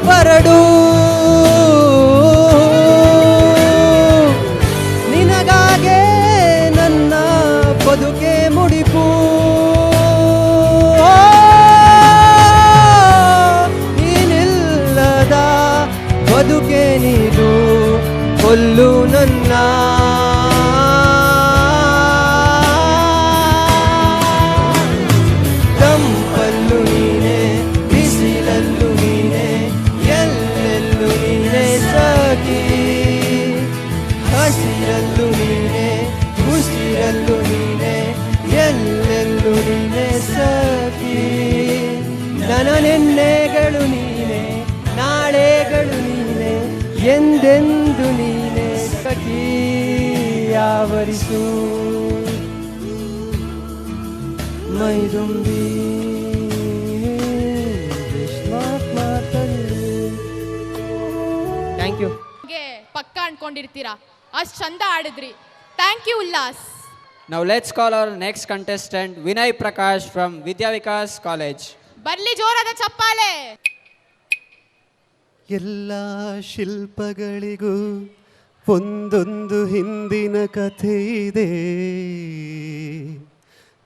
ಬರಡು ನಿನಗಾಗೆ ನನ್ನ ಬದುಕೆ ಮುಡಿಪು ನೀನಿಲ್ಲದ ಬದುಕೆ ನೀನು ಕೊಲ್ಲು ನನ್ನ ತಂಪಲ್ಲು ನೀನೆ ಬಿಸಿಲಲ್ಲು ನೀನೆ ಎಲ್ಲೆಲ್ಲೂ ನೀನೆ ಸಖಿ ಹಸಿರಲ್ಲೂ ನೀನೆ ಉಸಿರಲ್ಲೂ ನೀನೆ ಎಲ್ಲೆಲ್ಲೂ ನೀನೆ ಸಖಿ ನನ್ನ ನೆನ್ನೆಗಳು ನೀನೆ ನಾಳೆಗಳು ನೀನೆ ಎಂದೆಂದು ನೀನೆ ಸಖಿ ಆವರಿಸು ಮೈದುಂಬಿ ಥ್ಯಾಂಕ್ ಯು ಪಕ್ಕ ಅನ್ಕೊಂಡಿರ್ತೀರಾ ಅಷ್ಟು ಚಂದ ಆಡಿದ್ರಿ thank you Ullas Now let's call our next contestant, Vinay Prakash from Vidya Vikas College. ಬರ್ಲಿ ಜೋರಾದ ಚಪ್ಪಾಳೆ. ಎಲ್ಲ ಶಿಲ್ಪಗಳಿಗೂ ಒಂದೊಂದು ಹಿಂದಿನ ಕಥೆ ಇದೆ.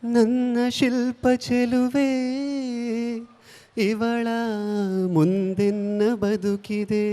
ನನ್ನ ಶಿಲ್ಪ ಚೆಲುವೆ ಇವಳ ಮುಂದೆನ್ನ ಬದುಕಿದೆ.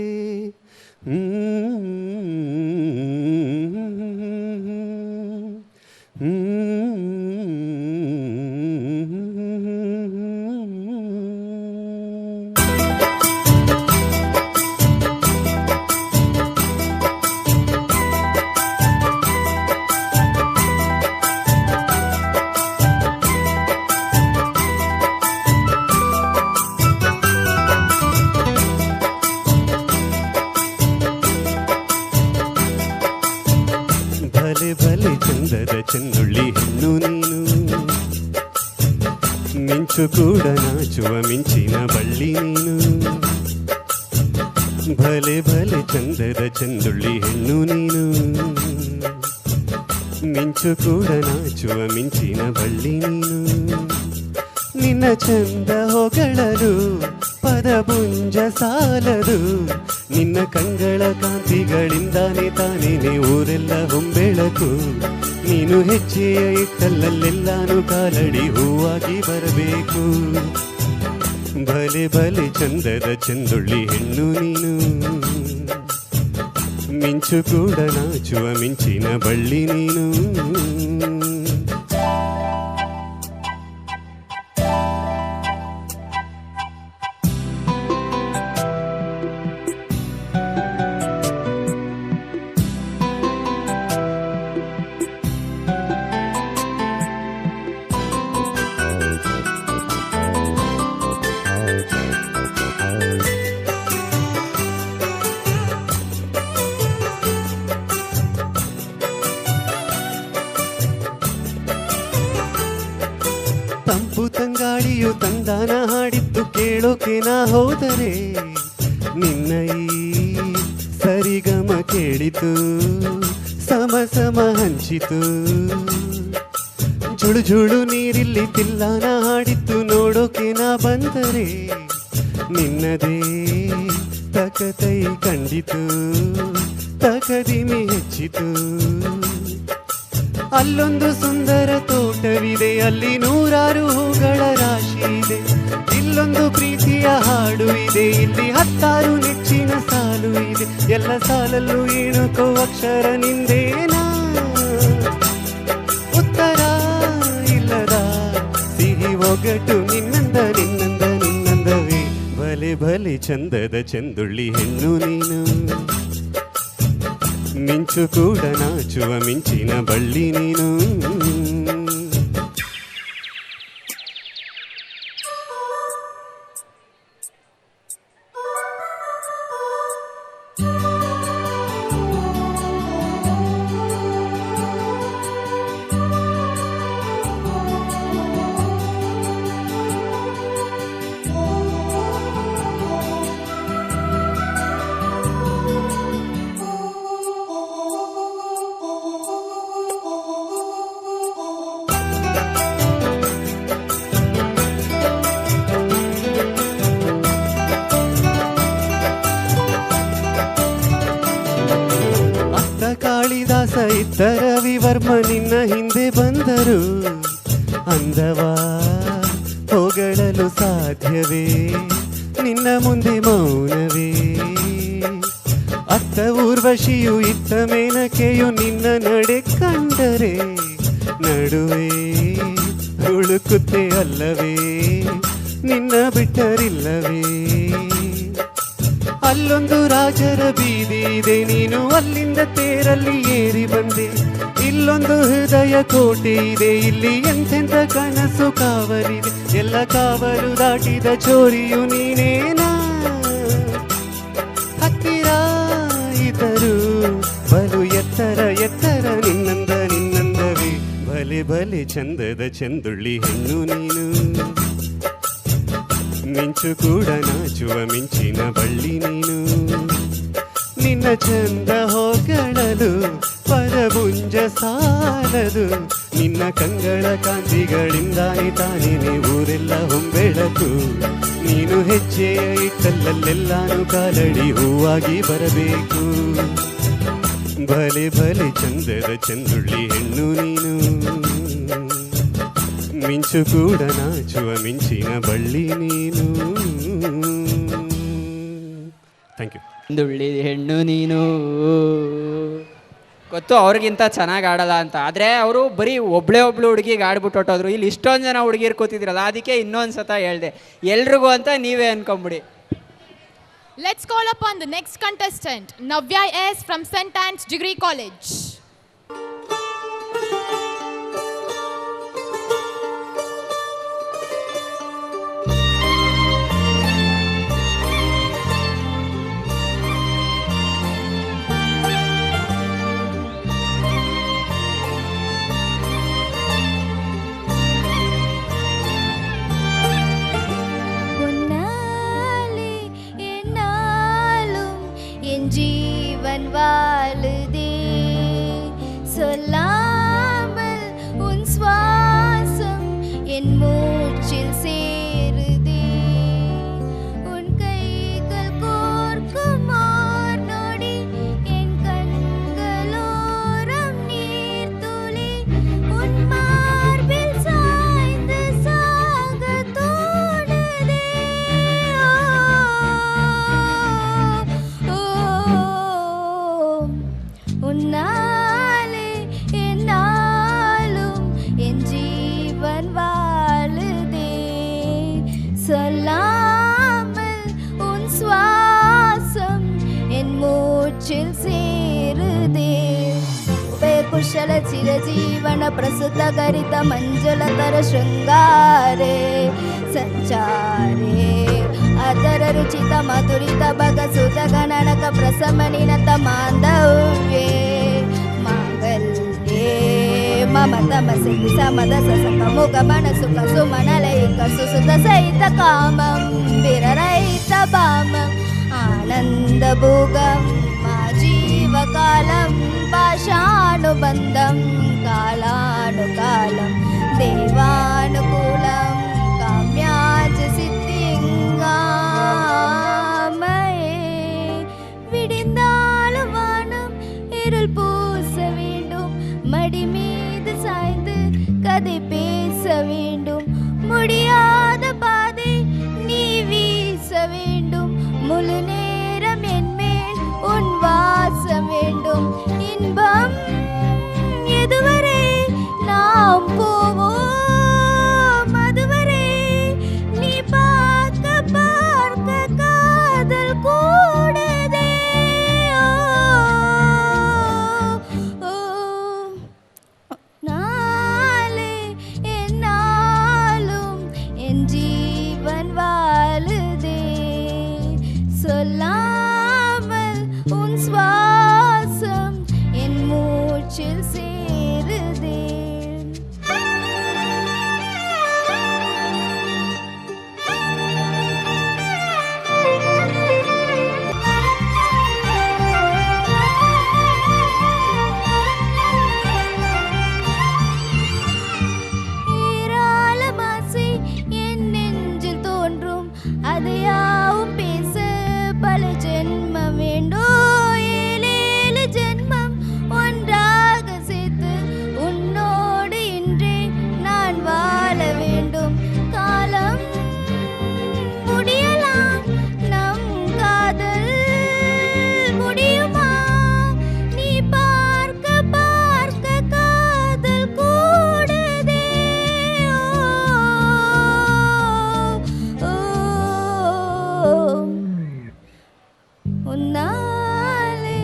ಭಲೆ ಭಲೆ ಚಂದದ ಚೆಂದುಳ್ಳಿ ಹೆಣ್ಣು ನೀನು, ಮಿಂಚು ಕೂಡ ನಾಚುವ ಮಿಂಚಿನ ಬಳ್ಳಿ ನೀನು. ಭಲೆ ಭಲೆ ಚಂದದ ಚೆಂದುಳ್ಳಿ ಹೆಣ್ಣು ನೀನು, ಮಿಂಚು ಕೂಡ ನಾಚುವ ಮಿಂಚಿನ ಬಳ್ಳಿ ನೀನು. ನಿನ್ನ ಚಂದ ಹೊಗಳಲು ಪದಪುಂಜ ಸಾಲದು, ನಿನ್ನ ಕಂಗಳ ಕಾಂತಿಗಳಿಂದಾನೆ ತಾನೇನೆ ಊರೆಲ್ಲ ಹೊಂಬೆಳಕು. ನೀನು ಹೆಜ್ಜೆಯ ಇಟ್ಟಲ್ಲೆಲ್ಲಾನು ಕಾಲಡಿ ಹೂವಾಗಿ ಬರಬೇಕು. ಭಲೆ ಭಲೆ ಚಂದದ ಚೆಂದುಳ್ಳಿ ಹೆಣ್ಣು ನೀನು, ಮಿಂಚು ಕೂಡ ನಾಚುವ ಮಿಂಚಿನ ಬಳ್ಳಿ ನೀನು. ತಂಪು ತಂಗಾಳಿಯು ತಂದಾನ ಹಾಡಿದ್ದು ಕೇಳೋಕೆ ನಾ ಹೋದರೆ, ನಿನ್ನ ಈ ಸರಿಗಮ ಕೇಳಿತು ಸಮ ಸಮ ಹಂಚಿತು. ಜುಳು ಜುಳು ನೀರಿಲ್ಲಿ ತಿಲ್ಲಾನ ಹಾಡಿದ್ದು ನೋಡೋಕೆ ನಾ ಬಂದರೆ, ನಿನ್ನದೇ ತಕತೈ ಕಂಡಿತು ತಕದಿಮಿ ಹೆಚ್ಚಿತು. ಅಲ್ಲೊಂದು ಸುಂದರ ತೋಟವಿದೆ, ಅಲ್ಲಿ ನೂರಾರು ಹೂಗಳ ರಾಶಿ ಇದೆ. ಇಲ್ಲೊಂದು ಪ್ರೀತಿಯ ಹಾಡು ಇದೆ, ಇಲ್ಲಿ 10 ನೆಚ್ಚಿನ ಸಾಲು ಇದೆ. ಎಲ್ಲ ಸಾಲಲ್ಲೂ ಏಣುಕೋ ಅಕ್ಷರ ನಿಂದೇನಾ, ಉತ್ತರ ಇಲ್ಲದ ಸಿಹಿ ಒಗಟು ನಿನ್ನಂದ ನಿನ್ನಂದ ನಿನ್ನಂದವೇ. ಭಲೆ ಭಲೆ ಚಂದದ ಚೆಂದುಳ್ಳಿ ಹೆಣ್ಣು ನೀನು, ಮಿಂಚು ಕೂಡ ನಾಚುವ ಮಿಂಚಿನ ಬಳ್ಳಿ ನೀನು. ಕಾಳಿದಾಸ ಇದ್ದ ರವಿವರ್ಮ ನಿನ್ನ ಹಿಂದೆ ಬಂದರು, ಅಂದವಾ ಹೊಗಳಲು ಸಾಧ್ಯವೇ ನಿನ್ನ ಮುಂದೆ ಮೌನವೇ. ಅತ್ತ ಊರ್ವಶಿಯು ಇತ್ತ ಮೇನಕೆಯು ನಿನ್ನ ನಡೆ ಕಂಡರೆ, ನಡುವೆ ಹುಳುಕುತ್ತೆ ಅಲ್ಲವೇ ನಿನ್ನ ಬಿಟ್ಟರಿಲ್ಲವೇ. ಅಲ್ಲೊಂದು ರಾಜರ ಬೀದಿ ಇದೆ, ನೀನು ಅಲ್ಲಿಂದ ತೇರಲ್ಲಿ ಏರಿ ಬಂದೆ. ಇಲ್ಲೊಂದು ಹೃದಯ ಕೋಟೆ ಇದೆ, ಇಲ್ಲಿ ಎಂತೆಂಥ ಕನಸು ಕಾವಲಿದೆ. ಎಲ್ಲ ಕಾವಲು ದಾಟಿದ ಚೋರಿಯು ನೀನೇನಾ, ಹತ್ತಿರ ಇದ್ದರು ಬಲು ಎತ್ತರ ಎತ್ತರ ನಿನ್ನಂದ ನಿನ್ನಂದವೇ. ಭಲೆ ಭಲೆ ಚಂದದ ಚೆಂದುಳ್ಳಿ ಹೆಣ್ಣು ನೀನು, ಮಿಂಚು ಕೂಡ ನಾಚುವ ಮಿಂಚಿನ ಬಳ್ಳಿ ನೀನು. ನಿನ್ನ ಚಂದ ಹೊಗಳಲು ಪದ ಮುಂಜ ಸಾಲದು ನಿನ್ನ ಕಂಗಳ ಕಾಂತಿಗಳಿಂದಾನೆ ತಾನೇನೆ ಊರೆಲ್ಲ ಹೊಂಬೆಳಕು ನೀನು ಹೆಜ್ಜೆಯ ಇಟ್ಟಲ್ಲೆಲ್ಲಾನು ಕಾಲಡಿ ಹೂವಾಗಿ ಬರಬೇಕು ಭಲೆ ಭಲೆ ಚಂದದ ಚಂದುಳ್ಳಿ ಹೆಣ್ಣು ನೀನು ಮಿಂಚು ಕೂಡ ನಾಚುವ ಮಿಂಚಿನ ಬಳ್ಳಿ ನೀನು ಥ್ಯಾಂಕ್ ಯು ದುಳ್ಳಿ ಹೆಣ್ಣು ನೀನು ಗೊತ್ತು ಅವ್ರಿಗಿಂತ ಚೆನ್ನಾಗಿ ಆಡಲ್ಲ ಅಂತ, ಆದರೆ ಅವರು ಬರೀ ಒಬ್ಳು ಹುಡುಗಿಗೆ ಆಡ್ಬಿಟ್ಟು ಹೊಟ್ಟೋದ್ರು. ಇಲ್ಲಿ ಇಷ್ಟೊಂದು ಜನ ಹುಡುಗಿರು ಕೂತಿದ್ರಲ್ಲ, ಅದಕ್ಕೆ ಇನ್ನೊಂದು ಸತ ಹೇಳ್ದೆ ಎಲ್ರಿಗೂ ಅಂತ ನೀವೇ ಅನ್ಕೊಂಬಿಡಿ. Let's call upon the next contestant, Navya S. from St. Anne's Degree College. உன்னாலே என்னாலும் என் ஜீவன் வாழுதே சொல்லாமல் உன் சுவாசம் என் மூச்சில் சேருதே உன் கைகள் கோர்க்கும் ஓர் நொடி என் கண்களோரம் நீர் துளி உன் மார்பில் சாய்ந்து சாக தோணுதே உன்னாலே என்னாலும் என் ஜீவன் வாழுதே சொல்லாமல் உன் சுவாசம் என் மூச்சில் சேருதே ಕುಶಲ ಚಿರಜೀವನ ಪ್ರಸುತ ಗರಿತ ಮಂಜುಳತರ ಶೃಂಗಾರೆ ಸಂಚಾರೇ ಅದರ ರುಚಿತ ಮಧುರಿತ ಬಗಸುತ ಗಣನಕ ಪ್ರಸಮನಿನತ ಮಾಂಧವ್ಯೇ ಮಾಂಗಲ್ಯೇ ಮಮ ತಮಸಿ ಸಮದ ಸಸಕ ಮುಖ ಮನಸುಖ ಸುಮನಲೈಕ ಸುಸುತ ಸಹಿತ ಕಾಮಂ ವಿರರಹಿತ ಭಾಮಂ ಆನಂದ ಭೋಗಂ ಮಾ ಜೀವಕಾಲಂ పాశానుబంధం కాలానుకాలం దేవానుకూలం కామ్యాచ சித்திங்காமயே விடிந்தாலும் வானம் இருள் பூச வேண்டும் மடி மீது சாய்ந்து கதை பேச வேண்டும் முடியாத பாதை நீ வீச வேண்டும் முழு நேரம் என்மேல் உன் வாசம் வேண்டும் இன்பம் எதுவரை நாம் போவோம் அதுவரை நீ பார்க்க பார்க்க காதல் கூடுதே நாளே என்னாலும் என் ஜீவன் வாழுதே சொல்லாமல் உன் சுவாசம் என் மூச்சில் சேருதே ஏராளம் ஆசை என் நெஞ்சில் தோன்றும் அதையாவும் பேச பல ஜென்மம் வேண்டும் ஏழேழு ஜென்மம் ஒன்றாக சேர்த்து உன்னோடு இன்றே நான் வாழ வேண்டும் காலம் முடியலாம் நம் காதல் முடியுமா நீ பார்க்க பார்க்க காதல் கூடுதே உன்னாலே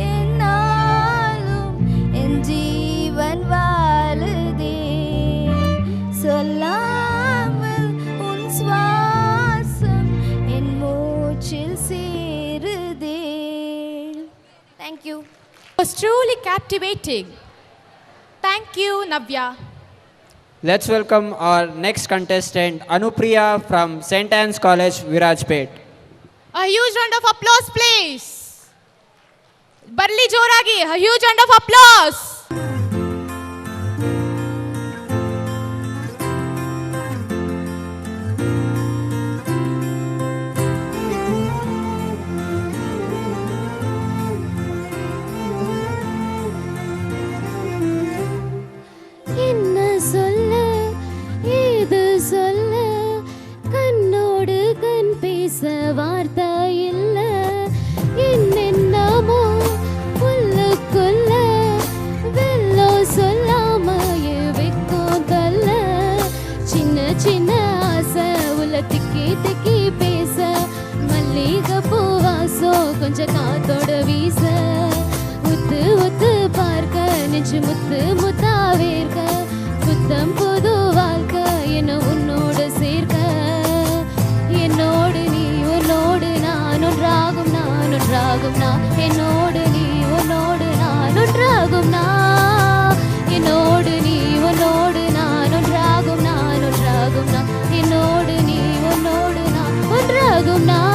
என்னாலும் என் ஜீவன் வாழுதே சொல்லாமல் உன் சுவாசம் என் மூச்சில் சேருதே Thank you. It was truly captivating. Thank you, Navya. Let's welcome our next contestant, Anupriya from St. Anne's College, Virajpet. A huge round of applause, please. Barli Joragi, a huge round of applause. நெஞ்சு முத்து முத்தாவேர்க்க புத்தம் புது வாழ்க்கை என்ன உன்னோடு சேர்க்க என்னோடு நீ உன்னோடு நான் ஒன்றாகும் நான் ஒன்றாகும் நான் என்னோடு நீ உன்னோடு நான் ஒன்றாகும் நான் என்னோடு நீ உன்னோடு நான் ஒன்றாகும் நான் ஒன்றாகும் நான் என்னோடு நீ உன்னோடு நான் ஒன்றாகும் நான்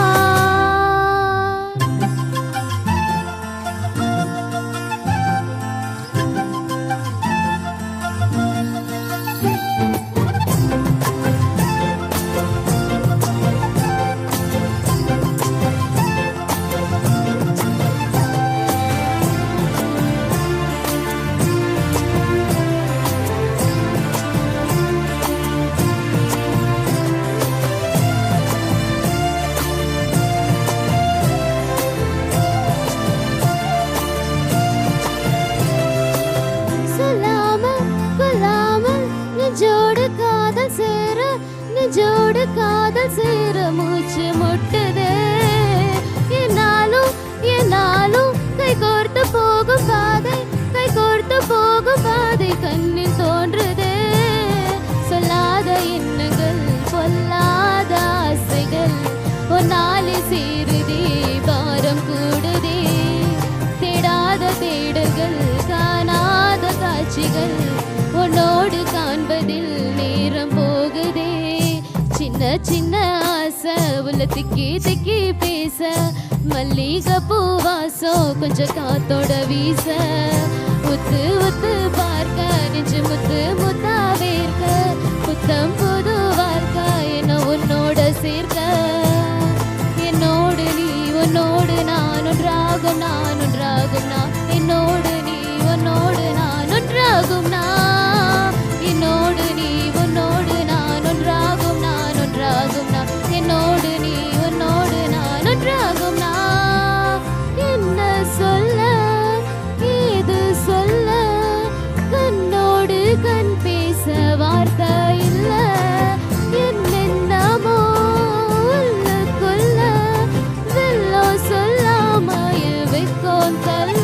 நெஞ்சோடு காதல் சேர மூச்சு முட்டுதே என்னாலும் என்னாலும் கை கோர்த்து போகும் பாதை கண்ணில் தோன்றுதே சொல்லாத எண்ணங்கள் பொல்லாத ஆசைகள் ஒன்னாலே சேருதே பாரம் கூடுதே தேடாத தேடல்கள் காணாத காட்சிகள் உன்னோடு காண்பதில் நேரம் போகுதே சின்ன சின்ன ஆசை உள்ள திக்கி திக்கி பேச மல்லிகை பூவாசம் கொஞ்சம் காத்தோட வீச உத்து உத்து பார்க்க நெஞ்சு முத்து முத்தாவேர்க்க புத்தம் புது வாழ்க்கை என்ன உன்னோட சேர்க்க என்னோடு நீ உன்னோடு நான் ஒன்றாகும் நான் ஒன்றாகும் நான் என்னோடு நீ உன்னோடு நான் ஒன்றாகும் நான் என்னோடு நீ உன்னோடு நான் ஒன்றாகும் நான் ஒன்றாகும் நான் என்னோடு நீ உன்னோடு நான் ஒன்றாகும் நான் என்ன சொல்ல ஏது சொல்ல கண்ணோடு கண் பேச வார்த்தை இல்ல என்னென்னமோ உள்ளுக்குள்ள வெள்ளம் சொல்லாம வைக்கோம் தள்ள.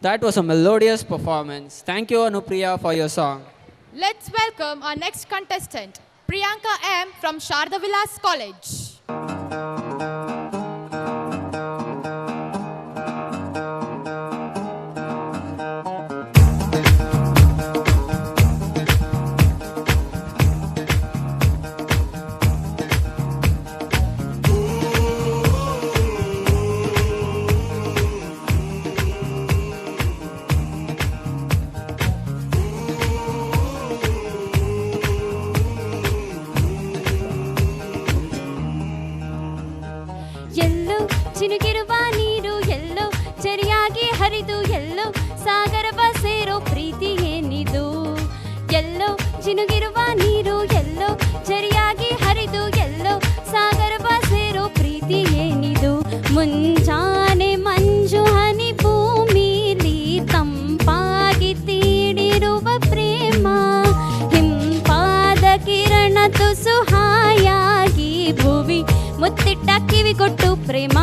That was a melodious performance. Thank you, Anupriya, for your song. Let's welcome our next contestant, Priyanka M. from Sharda Vilas College. ಎಲ್ಲೋ ಚಿನುಗಿರುವ ನೀರು ಎಲ್ಲೋ ಚರಿಯಾಗಿ ಹರಿದು ಎಲ್ಲೋ ಸಾಗರವ ಸೇರೋ ಪ್ರೀತಿ ಏನಿದು ಎಲ್ಲೋ ಚಿನುಗಿರುವ ನೀರು ಎಲ್ಲೋ ಚರಿಯಾಗಿ ಹರಿದು ಎಲ್ಲೋ ಸಾಗರವ ಸೇರೋ ಪ್ರೀತಿ ಏನಿದು ಮುಂಜಾನೆ ಮಂಜು ಹನಿ ಭೂಮಿಲಿ ತಂಪಾಗಿ ತೀಡಿರುವ ಪ್ರೇಮ ಹಿಂಪಾದ ಕಿರಣ ತುಸು ಹಾಯಾಗಿ ಭುವಿ ಮುತ್ತಿಟ್ಟ ಕಿವಿ ಕೊಟ್ಟು ಪ್ರೇಮ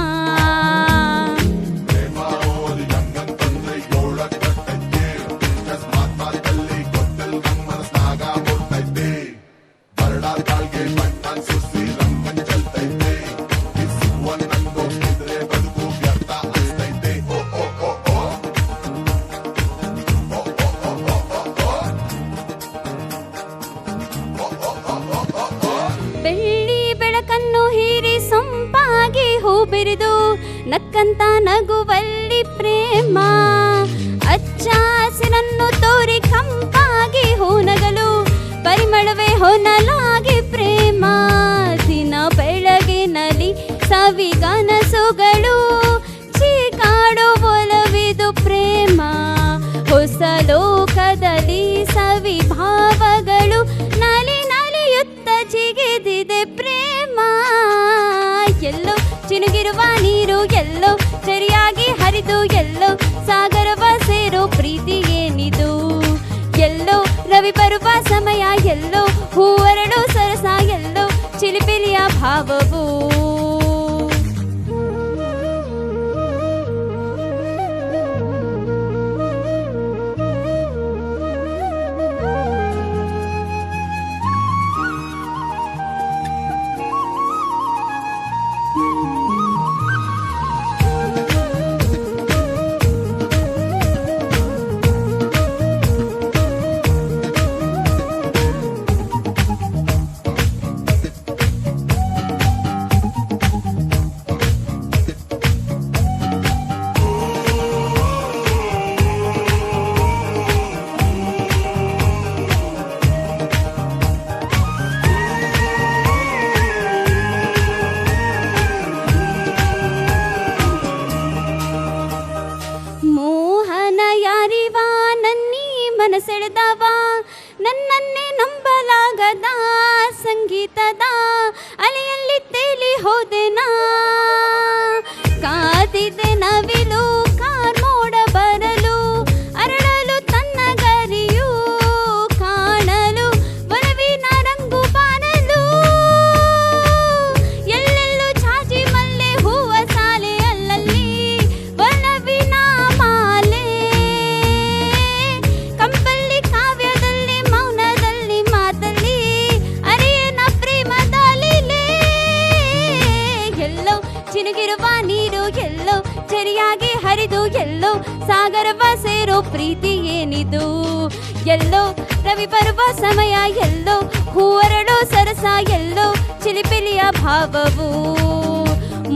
ಬೆಳ್ಳಿ ಬೆಳಕನ್ನು ಹೀರಿ ಸೊಂಪಾಗಿ ಹೂ ಬಿರಿದು ನಕ್ಕಂತ ನಗುವಲ್ಲಿ ಪ್ರೇಮ ಅಚ್ಚ ಹಸಿರನ್ನು ತೋರಿ ಕಂಪಾಗಿ ಹೂನಗಲು ಪರಿಮಳವೇ ಹೊನಲಾಗಿ ಪ್ರೇಮ ದಿನ ಬೆಳಗಿನಲ್ಲಿ ಸವಿಗನಸುಗಳು ಚೀಕಾಡು ಒಲವಿದು ಪ್ರೇಮ ಹೊಸ ಲೋಕದಲ್ಲಿ ಸವಿಭಾವಗಳು ನಲಿ ನಲಿಯುತ್ತ ಜಿಗಿದಿದೆ ಪ್ರೇಮ ಎಲ್ಲೋ ಚಿನುಗಿರುವ ನೀರು ಎಲ್ಲೋ ಸರಿಯಾಗಿ ಹರಿದು ಎಲ್ಲೋ ಸಾಗರವ ಸೇರೋ ಪ್ರೀತಿ ಏನಿದು ಎಲ್ಲೋ ರವಿ ಬರುವ ಸಮಯ ಎಲ್ಲೋ ಹೂವರಳು ಸರಸ ಎಲ್ಲೋ ಚಿಲಿಪಿಲಿಯ ಭಾವವು ಮೋಹದ ಸಂಗೀತದ ಅಲೆಯಲ್ಲಿ ತೇಲಿ ಹೋದೆನಾ ಕಾದಿದೆ ನವಿಲು ಕಾರ್ಮೋಡ ಬರಲು ಅರಳಲು ತನ್ನ ಗರಿಯು ಕಾಣಲು ಒಲವಿನ ರಂಗು ಬಾನಲು ಎಲ್ಲೆಲ್ಲೂ ಚಾಚಿ ಮಲ್ಲೆ ಹೂವ ಸಾಲೆ ಅಲ್ಲಲ್ಲಿ ಒಲವಿನ ಮಾಲೆ ಕಂಪಲ್ಲಿ ಕಾವ್ಯದಲ್ಲಿ ಮೌನದಲ್ಲಿ ಮಾತಲ್ಲಿ ಅರಿಯನ ಪ್ರೇಮದ ಲೀಲೆ ಎಲ್ಲೋ ಚಿನುಗಿರುವ ನೀರು ಎಲ್ಲೋ ಚರಿಯಾಗಿ ಹರಿದು ಎಲ್ಲೋ ಸಾಗರವ ಸೇರೋ ಪ್ರೀತಿ ಏನಿದು ಎಲ್ಲೋ ರವಿ ಬರುವ ಸಮಯ ಎಲ್ಲೋ ಹೂವರಳೋ ಸರಸ ಎಲ್ಲೋ ಚಿಲಿಪಿಲಿಯ ಭಾವವು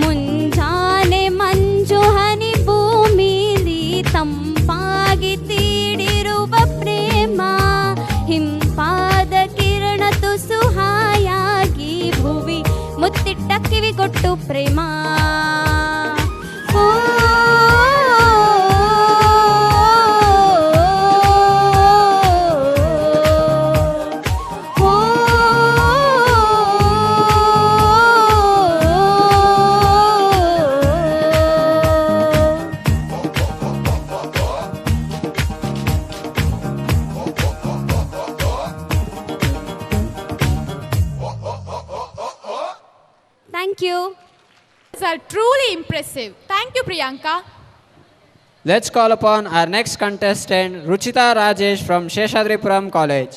ಮುಂಜಾನೆ ಮಂಜು ಹನಿ ಭೂಮಿಲಿ ತಂಪಾಗಿ ತೀಡಿರುವ ಪ್ರೇಮ ಹಿಂಪಾದ ಕಿರಣ ತುಸು ಹಾಯಾಗಿ ಭುವಿ ಮುತ್ತಿಟ್ಟ ಕಿವಿಗೊಟ್ಟು ಪ್ರೇಮ ಓ thank you. Are truly impressive. Thank you, Priyanka. Let's call upon our next contestant, Ruchita Rajesh from Sheshadripuram College.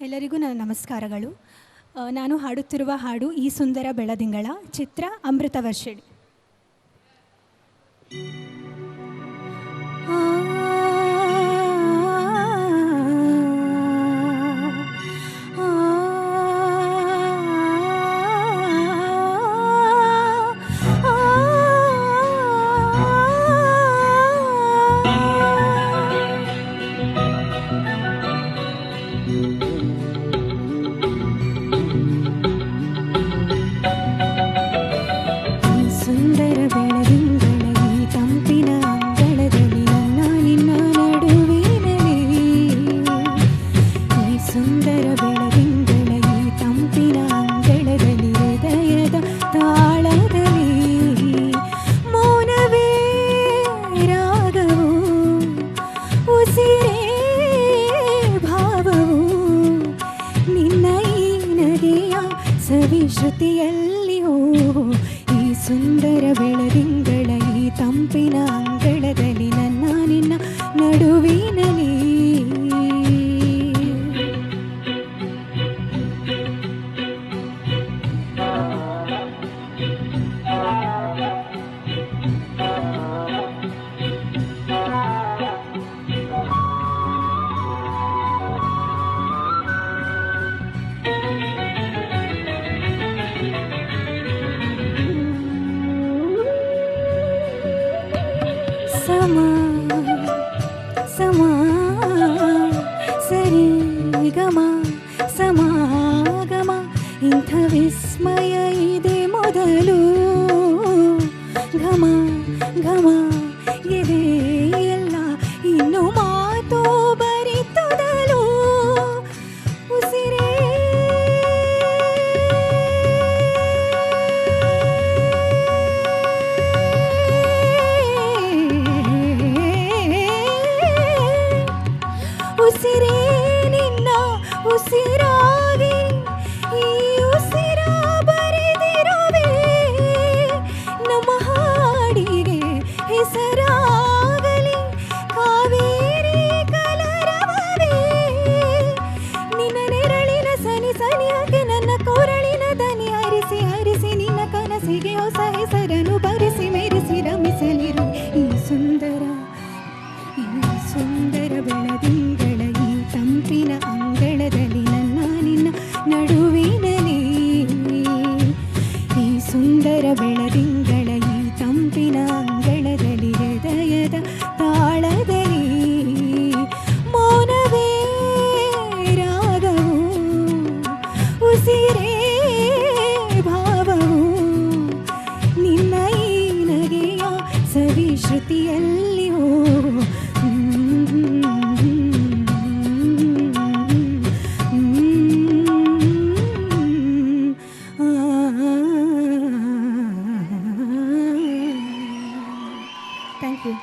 ಎಲ್ಲರಿಗೂ ನನ್ನ ನಮಸ್ಕಾರಗಳು. ನಾನು ಹಾಡುತ್ತಿರುವ ಹಾಡು ಈ ಸುಂದರ ಬೆಳದಿಂಗಳ, ಚಿತ್ರ ಅಮೃತ ವರ್ಷಿಣಿ. ಶ್ರುತಿಯಲ್ಲಿ ಈ ಸುಂದರ ಬೆಳದಿಂಗಳ ಈ ತಂಪಿನ ಅಂಗಳದಲ್ಲಿ ನನ್ನ ನಿನ್ನ ನಡುವಿನಲ್ಲಿ ಸಮಾಗಮ ಇಂಥ ವಿಸ್ಮಯ ಇದೆ ಮೊದಲು ಘಮ ಘಮ ಇದೆ ಎಲ್ಲ ಇನ್ನು ಮಾತು ಬರಿತೊದಲು ಉಸಿರೇ ಉಸಿರೇ ನಿನ್ನ ಉಸಿರಾಗಿ ಈ ಉಸಿರ ಬರೆದಿರುವೆ ನಮ್ಮ ಹಾಡಿಗೆ ಹೆಸರಾಗಲಿ ಕಾವೇರಿ ಕಲರವವೇ ನಿನ್ನ ನೆರಳಿನ ಸನಿ ಸನಿಯಾಗಿ ನನ್ನ ಕೊರಳಿನ ದನಿ ಹರಿಸಿ ಹರಿಸಿ ನಿನ್ನ ಕನಸಿಗೆ ಹೊಸ ಹೆಸರನ್ನು ಬರೆಸಿ ಮೆರೆಸಿ ರಮಿಸಲಿರು ಈ ಸುಂದರ ಬೆಳದಿಂಗಳ ಈ ತಂಪಿನ ಅಂಗಳದಲ್ಲಿ ನನ್ನ ನಿನ್ನ ನಡುವಿನಲ್ಲಿ ಈ ಸುಂದರ ಬೆಳದಿಂಗಳ ಈ ತಂಪಿನ ಅಂಗಳದಲ್ಲಿ ಹೃದಯದ ತಾಳದಲ್ಲಿ ಮೌನವೇ ರಾಗವು ಉಸಿರೇ ಭಾವವು ನಿನ್ನ ಈ ನಗೆಯ ಸವಿ ಶ್ರುತಿಯಲ್ಲಿ thank you.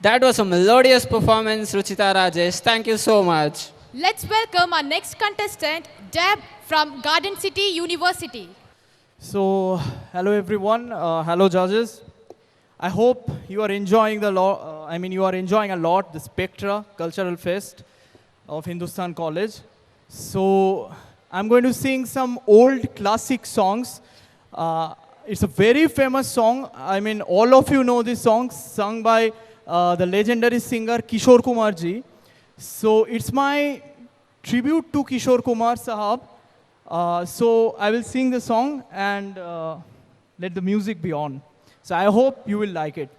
That was a melodious performance, Ruchita Rajesh. Thank you so much. Let's welcome our next contestant, Deb from Garden City University. So, hello everyone. Hello judges. I hope you are enjoying you are enjoying a lot the Spectra Cultural Fest of Hindustan College. So, I'm going to sing some old classic songs. It's a very famous song. I mean, all of you know this song, sung by the legendary singer Kishore Kumar ji. So it's my tribute to Kishore Kumar Sahab. So I will sing the song and let the music be on. So I hope you will like it.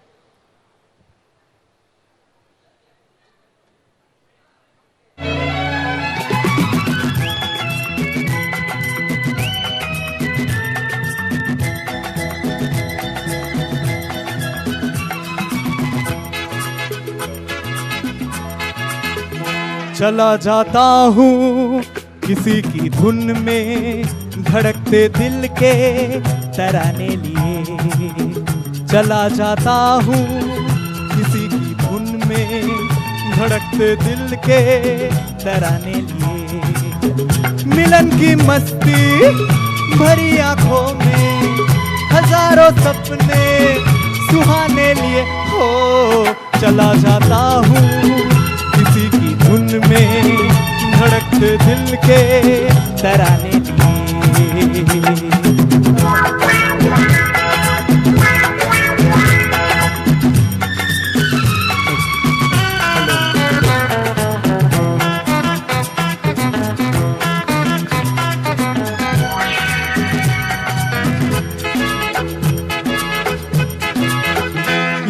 चला जाता हूँ किसी की धुन में धड़कते दिल के तराने लिए, चला जाता हूँ किसी की धुन में धड़कते दिल के तराने लिए, मिलन की मस्ती भरी आंखों में हजारों सपने सुहाने लिए, हो चला जाता हूँ किसी की धुन में धड़कते दिल के तराने लिए।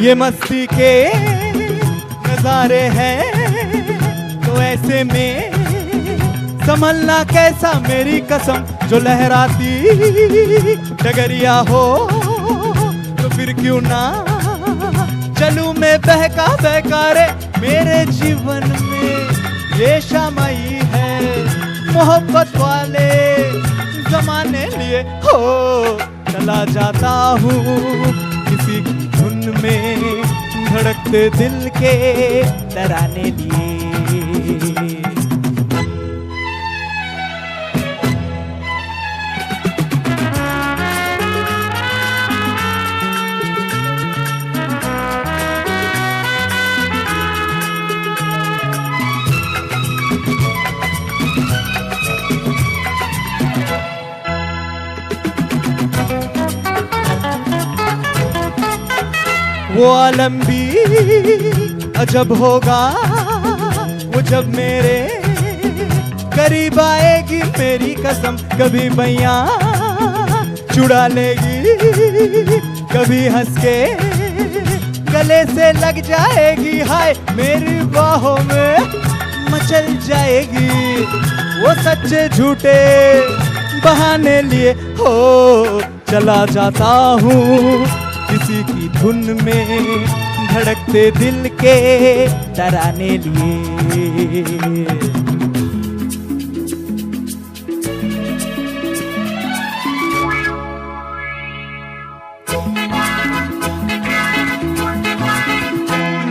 ये मस्ती के नजारे हैं तो ऐसे में संभलना कैसा मेरी कसम, जो लहराती डगरिया हो तो फिर क्यों ना चलूं मैं बहका बहका रे, मेरे जीवन में ये शामाई है मोहब्बत वाले जमाने लिए, हो चला जाता हूँ किसी की धुन में धड़कते दिल के तराने लिए। वो आलम भी अजब होगा वो जब मेरे करीब आएगी मेरी कसम, कभी बैया चुड़ा लेगी कभी हंस के गले से लग जाएगी, हाय मेरी बाहों में मचल जाएगी, वो सच्चे झूठे बहाने लिए, हो चला जाता हूँ किसी की धुन में धड़कते दिल के तराने लिए।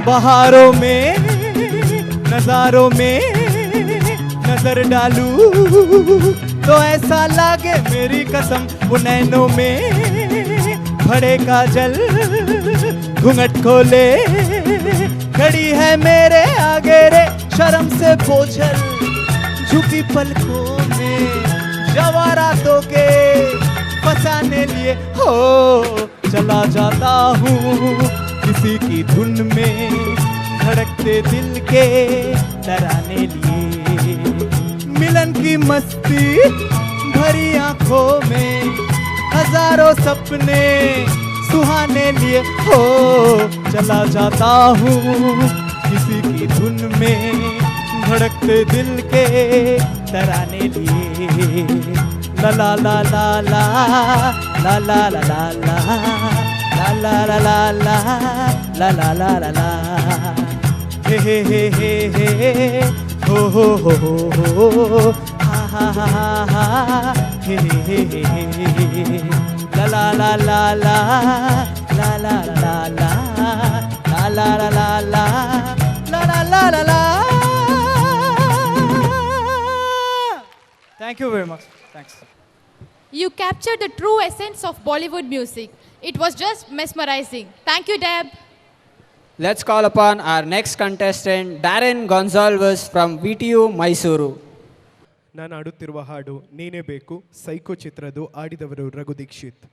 बहारों में नजारों में नजर डालूं तो ऐसा लागे मेरी कसम, वो नैनों में भरे काजल घूंघट खोले खड़ी है मेरे आगे रे, शर्म से बोझल झुकी पलकों में जवारातों के फसाने लिए, हो चला जाता हूँ किसी की धुन में धड़कते दिल के तराने लिए, मिलन की मस्ती भरी आंखों में हजारों सपने सुहाने लिए, हो चला जाता हूँ किसी की धुन में धड़कते दिल के तराने लिए, ला ला ला ला ला ला ला ला ला ला ला ला ला ला ला ला ला ला, हे हे हे हे हो हा हा हा हा हे हे हे ला ला ला ला ला ला ला ला ला la la la la la la la la la. Thank you very much. Thanks. You captured the true essence of Bollywood music. It was just mesmerizing. Thank you, Deb. Let's call upon our next contestant, Darren Gonzalez from VTU Mysuru. ನಾನು ಆಡುತ್ತಿರುವ ಹಾಡು ನೀನೇ ಬೇಕು psycho ಚಿತ್ರದ್ದು ಆಡಿದವರು Raghu Dixit.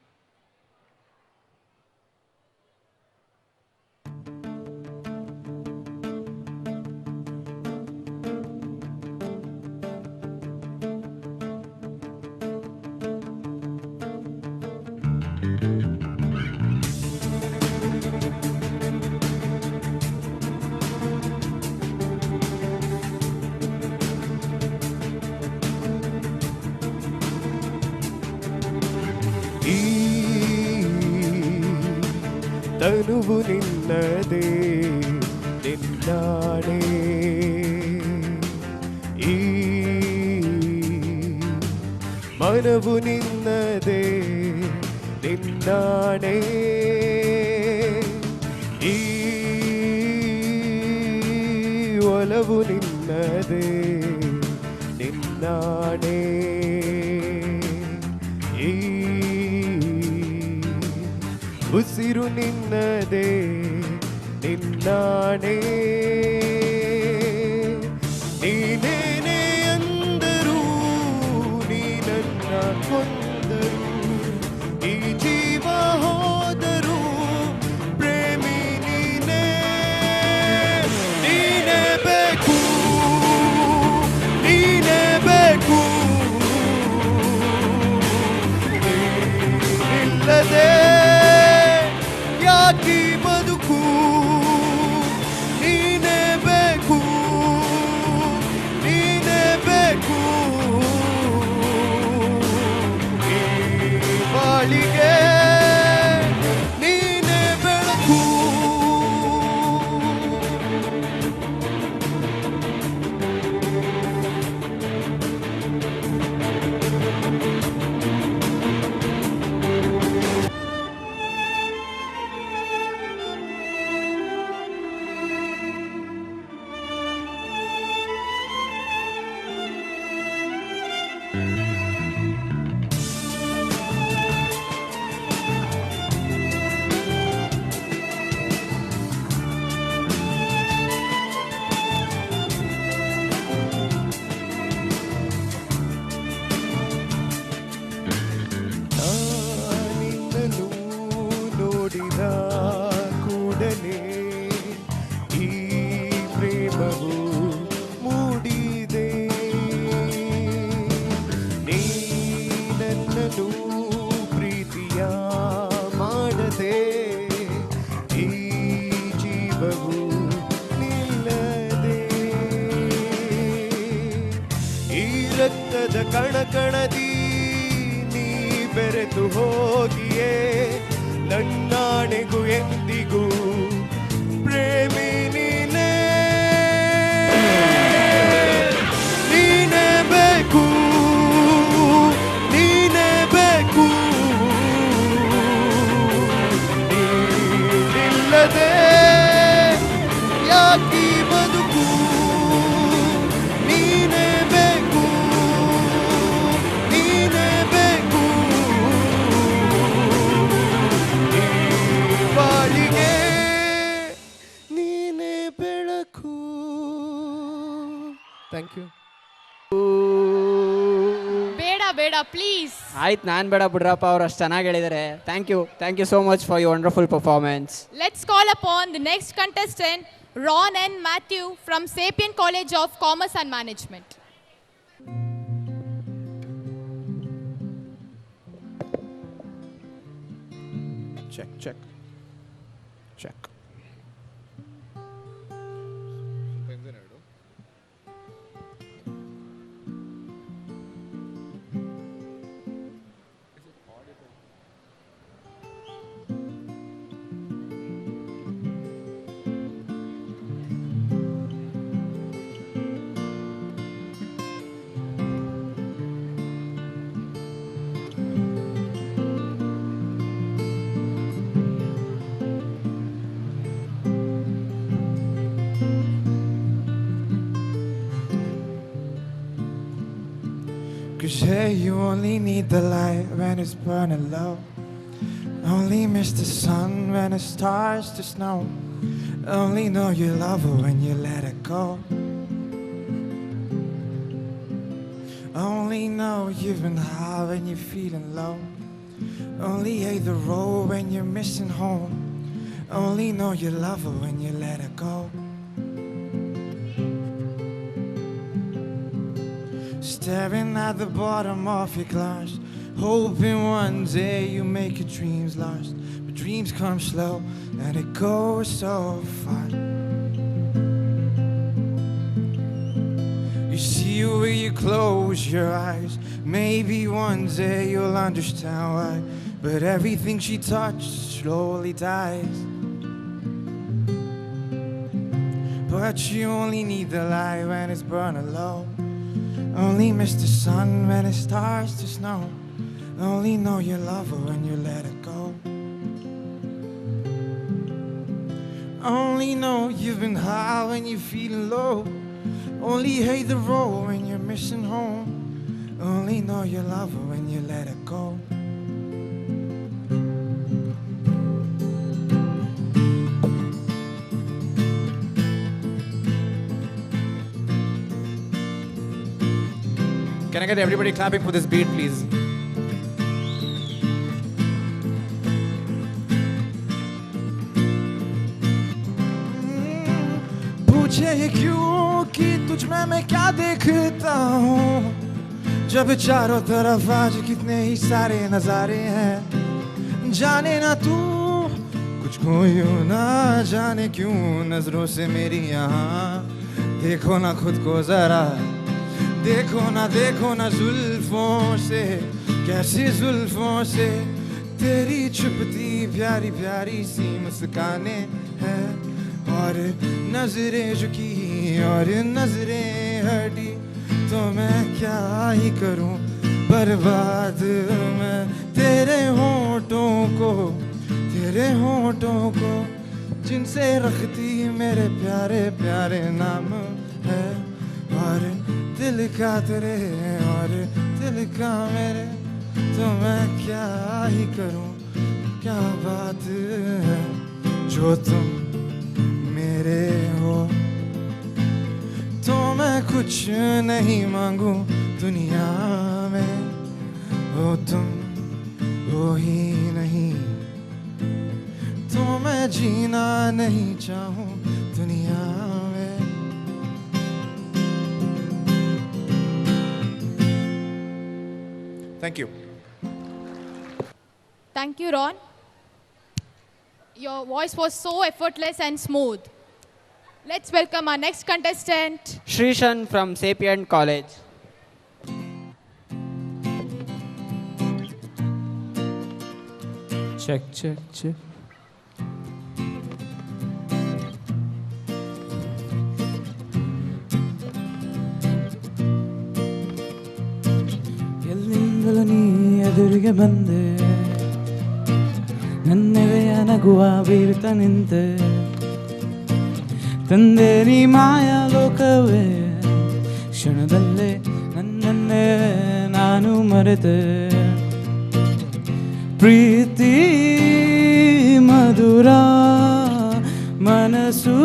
ತನುವು ನಿನ್ನದೇ ನಿನ್ನಾಣೆ ಈ ಮನವು ನಿನ್ನದೇ ನಿನ್ನಾಣೆ ಈ ಒಲವು ನಿನ್ನದೇ ನಿನ್ನಾಣೆ ಈ ಉಸಿರು ನಿನ್ನದೇ ನಿನ್ನಾಣೆ ನೀನೇನೇ ಅಂದರೂ ನೀ ನನ್ನ ಕೊಂದರು ಈ ಜೀವ ಹೋದರೂ ಪ್ರೇಮಿ ನೀನೇ ನೀನೇ ಬೇಕು ನೀನೇ ಬೇಕು ಇಲ್ಲದೆ ಯಾಕಿ ಬದುಕು ನೀನೇ ಬೇಕು ನೀನೇ ಬೇಕು ಈ ಬಾಳಿಗೆ ನೀನೇ ಬೆಳಕು ನಿನ್ನನ್ನು ನೋಡಿದ ಕೂಡಲೇ ಈ ಪ್ರೇಮವು ಮೂಡಿದೆ ನೀ ನನ್ನನ್ನು ಪ್ರೀತಿಯ ಮಾಡದೆ ಈ ಜೀವವು ನಿಲ್ಲದೆ ಈ ರಕ್ತದ ಕಣಕಣದಿ ನೀ ಬೆರೆತು ಹೋಗಿಯೇ ನನ್ನಾಣೆಗೂ ಎಂದಿಗೂ ಪ್ರೇಮಿ ನೀನೇ ನೀನೇ ಬೇಕು ನೀನೇ ಬೇಕು ನೀನಿಲ್ಲದೆ ಯಾಕಿ ಬದುಕು ನೀನೇ ಬೇಕು ನೀನೇ ಬೇಕು ಈ ಬಾಳಿಗೆ ನೀನೇ ಬೆಳಕು. Thank you. ಬೇಡ ಬೇಡ ಪ್ಲೀಸ್. ಆಯ್ತು, ನಾನು ಬೇಡ ಬಿಡ್ರಪ್ಪ, ಅವ್ರು ಅಷ್ಟು ಚೆನ್ನಾಗಿ ಹೇಳಿದ್ದಾರೆ. Thank you so much for your wonderful performance. Let's call upon the next contestant, Ron N. Matthew from Sapien College of Commerce and Management. Check check check. you only need the light when it's burning low. Only miss the sun when it starts to snow. Only know you love her when you let her go. Only know you've been high when you're feeling low. Only hate the road when you're missing home. Only know you love her when you let her go. Staring at the bottom of your glass, hoping one day you make your dreams last. But dreams come slow and it goes so fast. You see where you close your eyes. Maybe one day you'll understand why. But everything she touched slowly dies. But you only need the light when it's burning low. Only miss the sun when it starts to snow. Only know you love her when you let her go. Only know you've been high when you're feeling low. Only hate the road when you're missing home. Only know you love her when you let her go. Can I get everybody clapping for this beat, please? पूछे ये क्यों कि तुझ में मैं क्या देखता हूँ, जब चारों तरफ आज कितने ही सारे नजारे हैं. जाने ना तू कुछ यूं ना जाने क्यों नजरों से मेरी यहाँ देखो ना खुद को जरा. देखो ना जुल्फों से, कैसी जुल्फों से तेरी छुपती प्यारी प्यारी सी मुस्काने हैं. और नजरें झुकी और नजरें हटी तो मैं क्या ही करूं बर्बाद मैं तेरे होठों को जिनसे रखती मेरे प्यारे प्यारे नाम है. और दिल का तेरे और दिल का मेरे तो मैं क्या ही करूं. क्या बात है जो तुम मेरे हो तो मैं कुछ नहीं मांगू दुनिया में. हो तुम हो ही नहीं तो मैं जीना नहीं चाहूं दुनिया में. Thank you. Thank you, Ron. Your voice was so effortless and smooth. Let's welcome our next contestant. Shrishan from Sapient College. Check. ಎಲ್ಲಿಂದಲೂ ನೀ ಎದುರಿಗೆ ಬಂದೆ, ನನ್ನೆದೆಯ ನಗುವ ಬೀರ್ತ ನಿಂತೆ, ತಂದೆ ನೀ ಮಾಯಾ ಲೋಕವೇ, ಕ್ಷಣದಲ್ಲೇ ನನ್ನನ್ನೇ ನಾನು ಮರೆತೆ. ಪ್ರೀತಿ ಮಧುರ ಮನಸ್ಸು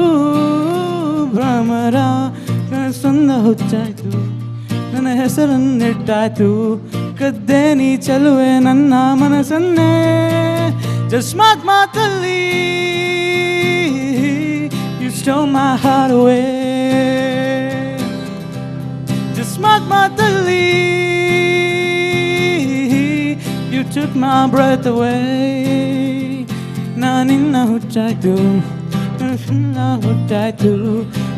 ಭ್ರಮರ, ಕನಸೊಂದ ಹುಚ್ಚಾಯ್ತು ನನ್ನ ಹೆಸರನ್ನಿಟ್ಟಾಯ್ತು, ಕದ್ದೆ ನೀ ಚಲುವೆ ನನ್ನ ಮನಸ್ಸನ್ನೇ. ಜಸ್ಮಾತ್ ಮಾತಲ್ಲಿ you stole my heart away. ಜಸ್ಮಾತ್ ಮಾತಲ್ಲಿ you took my breath away. ನಾನಿನ್ನ ಹುಚ್ಚಾಯ್ತು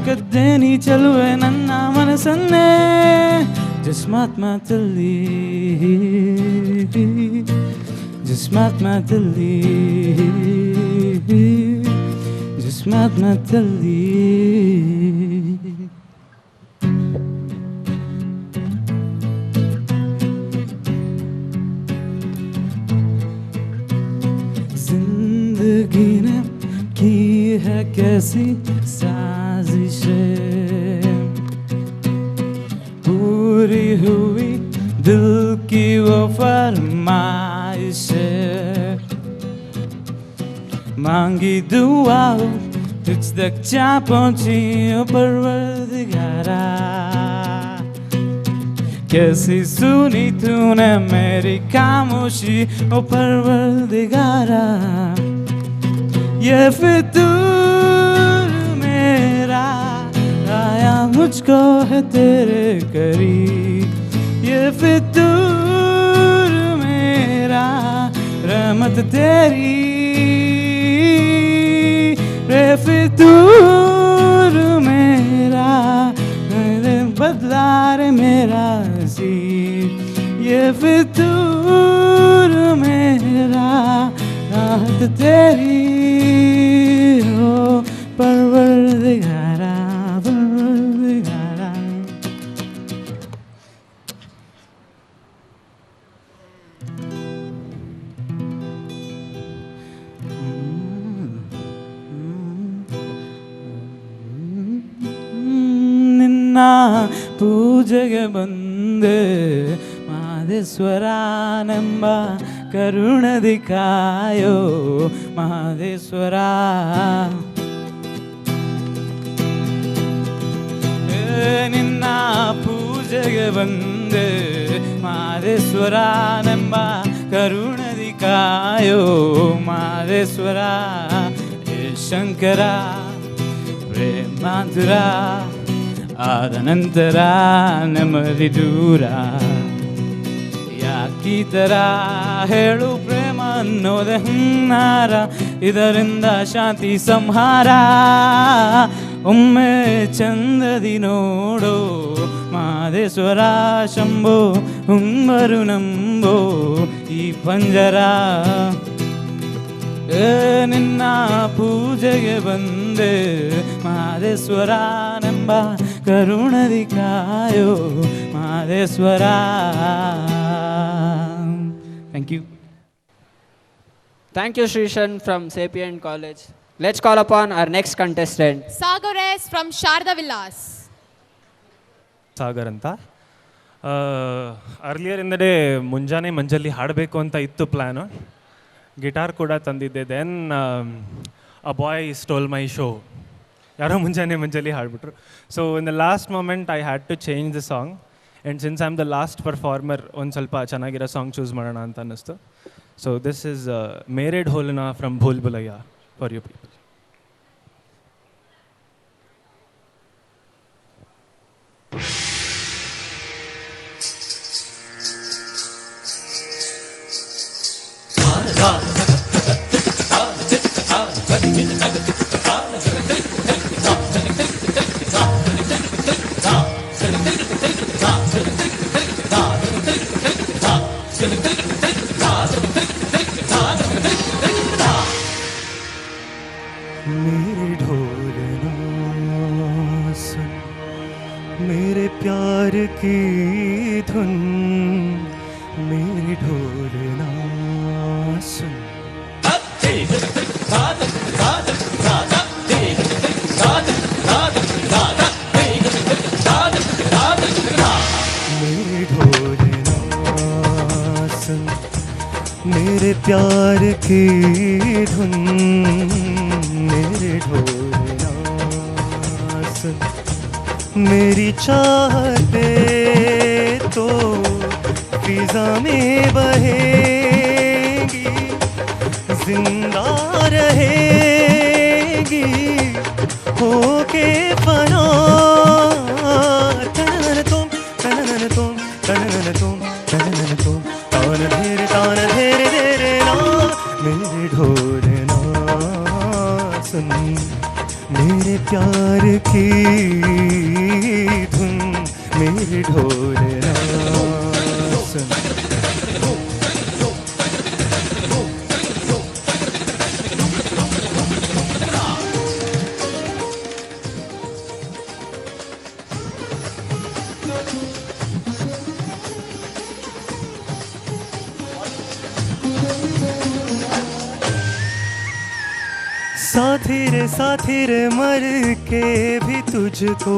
ಕದ್ದೆ ನೀ ಚಲುವೆ ನನ್ನ ಮನಸ್ಸನ್ನೇ. ಜಸ್ಮಾತ್ ಮಾತಲ್ಲಿ ಜಸ್ಮಾತ್ ಮಾತಲ್ಲಿ ಜಸ್ಮಾತ್ ಮಾತಲ್ಲಿ. जिंदगी ने की है कैसी साजिशें, पूरी हुई दिल फरमाइश मांगी दुआ तुझ तक जा पहुंची ओ परवरदिगारा कैसी सुनी तूने मेरी खामोशी ओ परवरदिगारा ये फितूर मेरा आया मुझको है तेरे करीब ये फितूर मेरा रहमत तेरी रे फितूर मेरा मेरे बदला रे मेरा नसीब ये फितूर मेरा राहत तेरी हो परवरदिगारा परवरदिगारा ನಿನ್ನ ಪೂಜೆಗೆ ಬಂದೆ ಮಹದೇಶ್ವರನೆಂಬ ಕರುಣದಿ ಕಾಯೋ ಮಹದೇಶ್ವರ ನಿನ್ನ ಪೂಜೆಗೆ ಬಂದೆ ಮಹದೇಶ್ವರನೆಂಬ ಕರುಣದಿ ಕಾಯೋ ಮಹದೇಶ್ವರ ಹೇ ಶಂಕರ ಪ್ರೇಮಾಂತರ ಆದ ನಂತರ ನೆಮ್ಮದಿ ದೂರ ಯಾಕೀ ಥರ ಹೇಳು ಪ್ರೇಮ ಅನ್ನೋದೆ ಹುನ್ನಾರ ಇದರಿಂದ ಶಾಂತಿ ಸಂಹಾರ ಒಮ್ಮೆ ಚಂದದಿ ನೋಡೋ ಮಹದೇಶ್ವರ ಶಂಭೋ ಹುಂಬರು ನಂಬೋ ಈ ಪಂಜರ ನಿನ್ನ ಪೂಜೆಗೆ ಬಂದೆ ಮಹದೇಶ್ವರನೆಂಬ ಕರುಣದಿ ಕಾಯೋ Mahadeshwara thank you Thank you, Srishan from Sapient College. Let's call upon our next contestant. Sagores from Sharda Villas. Sagar ಅಂತ ಅರ್ಲಿಯರ್ ಇನ್ ದ ಡೇ ಮುಂಜಾನೆ ಮಂಜಲ್ಲಿ ಹಾಡಬೇಕು ಅಂತ ಇತ್ತು ಪ್ಲ್ಯಾನು ಗಿಟಾರ್ ಕೂಡ ತಂದಿದ್ದೆ then a boy stole my show ಯಾರೋ ಮುಂಜಾನೆ ಮಂಜಲ್ಲಿ ಹಾಡ್ಬಿಟ್ರು so in the last moment I had to change the song and since I am the last performer ಒಂದು ಸ್ವಲ್ಪ ಚೆನ್ನಾಗಿರೋ ಸಾಂಗ್ ಚೂಸ್ ಮಾಡೋಣ ಅಂತ ಅನ್ನಿಸ್ತು ಸೊ ದಿಸ್ ಇಸ್ ಮೇರೆ ಢೋಲನ from Bhool Bhulaiyaa for you people मेरे ढोलना सुन मेरे प्यार की धुन मेरे ढोलना सुन मेरे ढोलना सुन मेरे प्यार की धुन मेरे ढोलना सुन मेरी चाहते तो फिजा में बहेगी जिंदा रहेगी होके फना तनन तुम तनन तुम तनन तुम तनन तुम तान धेरे धेरे ना मेरे ढोलना सुन मेरे प्यार की धुन मेरे ढोलना सुन साथी रे मर के भी तुझको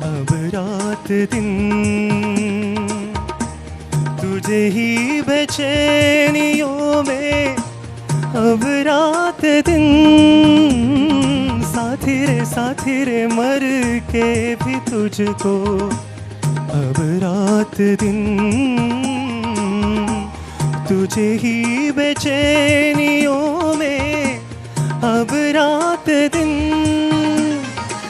अब रात दिन तू तुझे ही बेचैनियों में अब रात दिन साथी रे मर के भी तुझको अब रात दिन तुझे ही बेचैनियों में अब रात दिन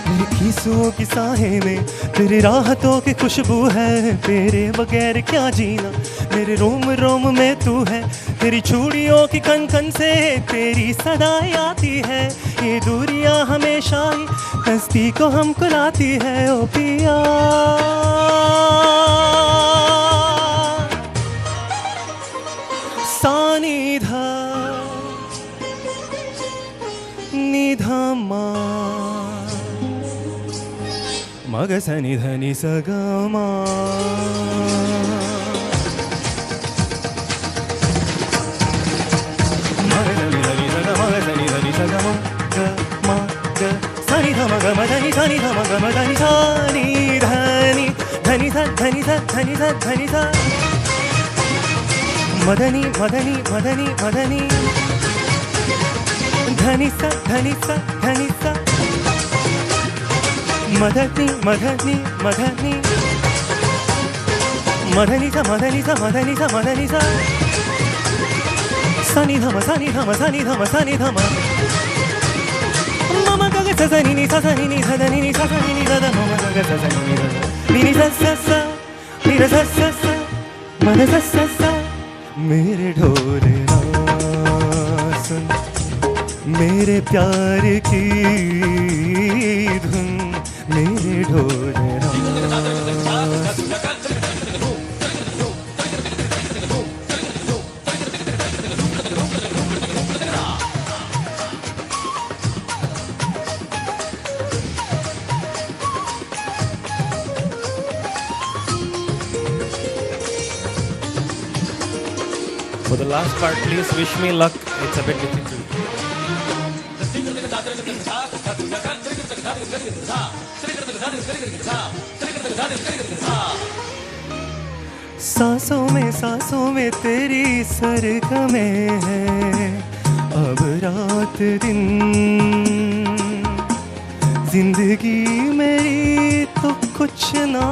मेरे किस्सों की साहे में तेरी राहतों की खुशबू है तेरे बगैर क्या जीना मेरे रोम रोम में तू है तेरी चूड़ियों की कन कन से तेरी सदाएं आती है ये दूरियां हमेशा ही नज़दीक को हमको लाती है ओ पिया सानिधा निधमा मग सनि धनि सगमा मग सनि धनि सगम ग म ग सनि ध म ग म धनि धनि ध म ग म धनि धनि धनि धनि ध धनि ध धनि ध धनि ध मदनी मदनी मदनी मदनी धनि स धनि स धनि स मदनी मदनी मदनी मदनी स मदनी स मदनी स मदनी स सनि धम सनि धम सनि धम सनि धम मम गग स सनि नि स सनि नि स धनि नि स सनि नि स ध मम गग स सनि नि स नि नि स स स नि र स स स मन स स स मेरे ढोलना सुन मेरे प्यार की धुन मेरे ढोलना For the last part, please wish me luck. It's a bit difficult. सांसों में तेरी सरगमें हैं अब रात दिन जिंदगी मेरी तो कुछ ना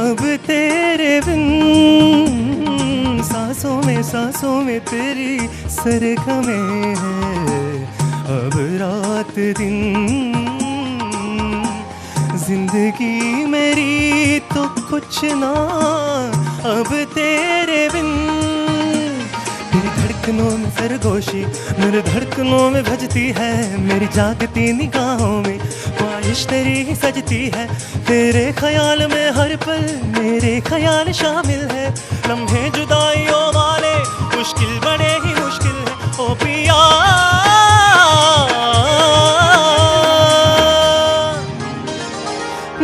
अब तेरे बिन सांसों में तेरी सरगमें हैं अब रात दिन जिंदगी मेरी तो कुछ ना अब तेरे बिन तेरी धड़कनों में सरगोशी मेरे धड़कनों में भजती है मेरी जागती निगाहों में ख्वाहिश तेरी ही सजती है तेरे ख्याल में हर पल मेरे ख्याल शामिल है लम्हे जुदाइयों वाले मुश्किल बड़े ही मुश्किल है ओ पिया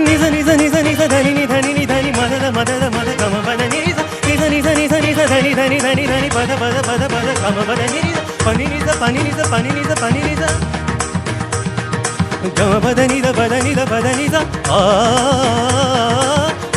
निज निज निज निज धनि नि धनि नि धनि मदद मदद मद कम पद नि निज निज निज निज धनि धनि धनि धनि पद पद पद पद कम पद नि निज पनि निज पनि निज पनि निज पनि निज गम पद निज पद निज पद निज आ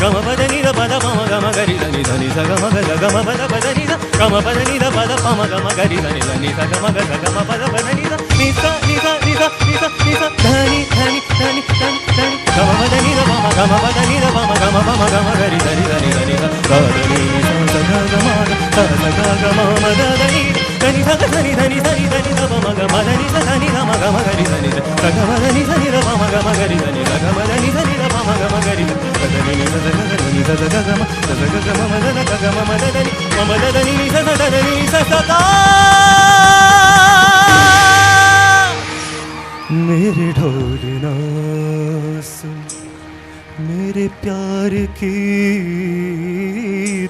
गम पद निज पद पम गम गरि धनि धनि स गम ग गम पद पद निज गम पद निज पद पम गम गरि धनि धनि स गम ग गम पद पद निज निज निज निज निज निज धनि धनि धनि धनि धनि गम पद निज पम गम पद निज पम गम गरि धनि धनि धनि स ग धनि स ग गम स ग गम मद धनि धनि स धनि धनि धनि धनि स पम गम धनि स धनि गम गम गरि धनि स गम धनि धनि स पम गम गरि धनि स गम धनि धनि स पम गम गरि धनि स धनि स ग गम स ग गम मद ग गम मद धनि मम धनि स धनि स ग मेरे ढोलना सुन मेरे प्यार की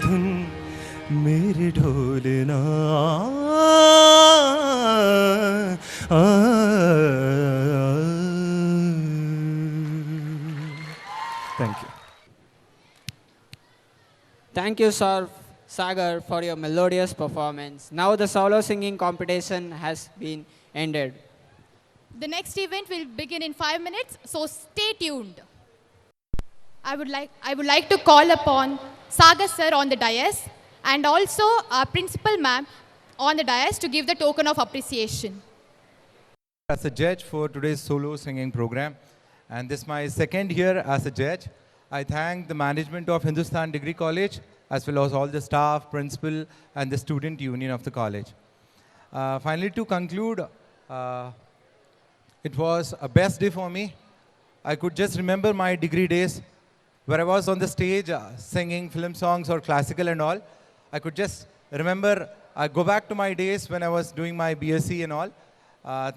धुन मेरे ढोलना thank you Thank you, sir, Sagar, for your melodious performance. Now the solo singing competition has been ended. The next event will begin in 5 minutes, so stay tuned. I would like to call upon Sagar sir on the dais and also our principal ma'am on the dais to give the token of appreciation. As a judge for today's solo singing program, and this is my second year as a judge. I thank the management of Hindustan Degree College, as well as all the staff, principal, and the student union of the college. Finally, to conclude, it was a best day for me. I could just remember my degree days where I was on the stage singing film songs or classical and all. I could just remember, I go back to my days when I was doing my BSc and all.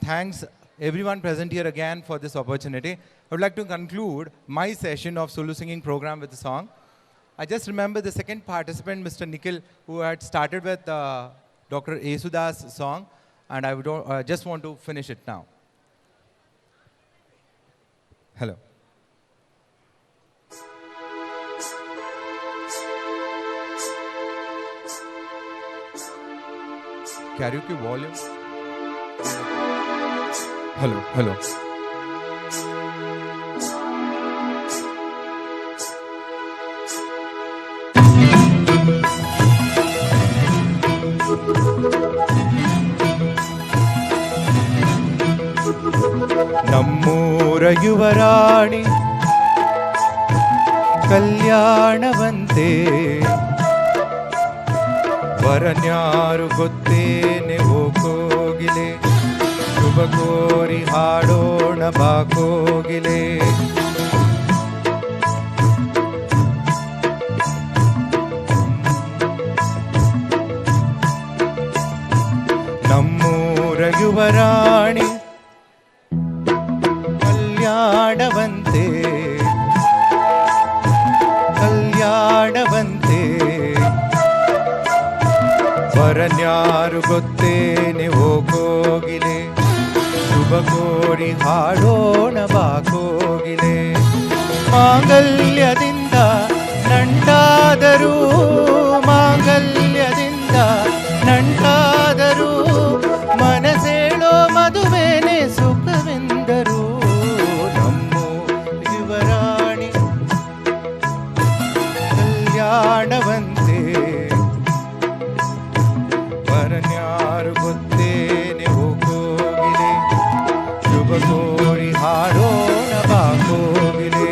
Thanks everyone present here again for this opportunity. I would like to conclude my session of solo singing program with a song. I just remember the second participant, Mr. Nikhil, who had started with Dr. Yesudas' song, and I would just want to finish it now. Hello. Karaoke volume. Hello, hello. ನಮ್ಮೂರ ಯುವರಾಣಿ ಕಲ್ಯಾಣವಂತೆ ವರನ್ಯಾರು ಗೊತ್ತೇನೆ ಓ ಕೋಗಿಲೆ ಶುಭ ಕೋರಿ ಹಾಡೋಣ ಬಾ ಕೋಗಿಲೆ ನಮ್ಮೂರ ಯುವರಾಣಿ ಕಲ್ಯಾಣವಂತೆ ಕಲ್ಯಾಣವಂತೆ ವರನ್ಯಾರು ಗೊತ್ತೇನೆ ಓ ಕೋಗಿಲೆ ಶುಭ ಕೋರಿ ಹಾಡೋಣ ಬಾ ಕೋಗಿಲೆ ಮಾಂಗಲ್ಯದಿಂದ ನಂಟಾದರೂ ಮಾಂಗಲ್ಯದಿಂದ ನಂಟಾದರೂ ಮನಸೇಳೋ ಮದುವೆನೆ ಸುಖವೆಂದರು ಯುವರಾಣಿ ಕಲ್ಯಾಣವಂತೆ ವರನ್ಯಾರು ಗೊತ್ತೇನೆ ಓ ಕೋಗಿಲೆ ಶುಭ ಕೋರಿ ಹಾಡೋಣ ಬಾ ಕೋಗಿಲೆ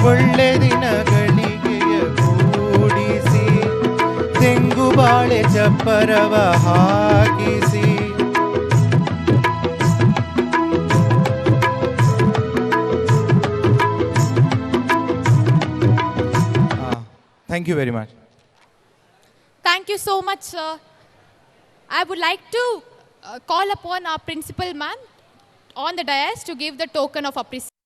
ಒಳ್ಳೆ ದಿನಗಳಿಗೆಯ ಕೂಡಿಸಿ ತೆಂಗು ಬಾಳೆ ಚಪ್ಪರವ ಹಾಕಿಸಿ thank you very much. Thank you so much, sir. I would like to call upon our principal ma'am on the dais to give the token of appreciation.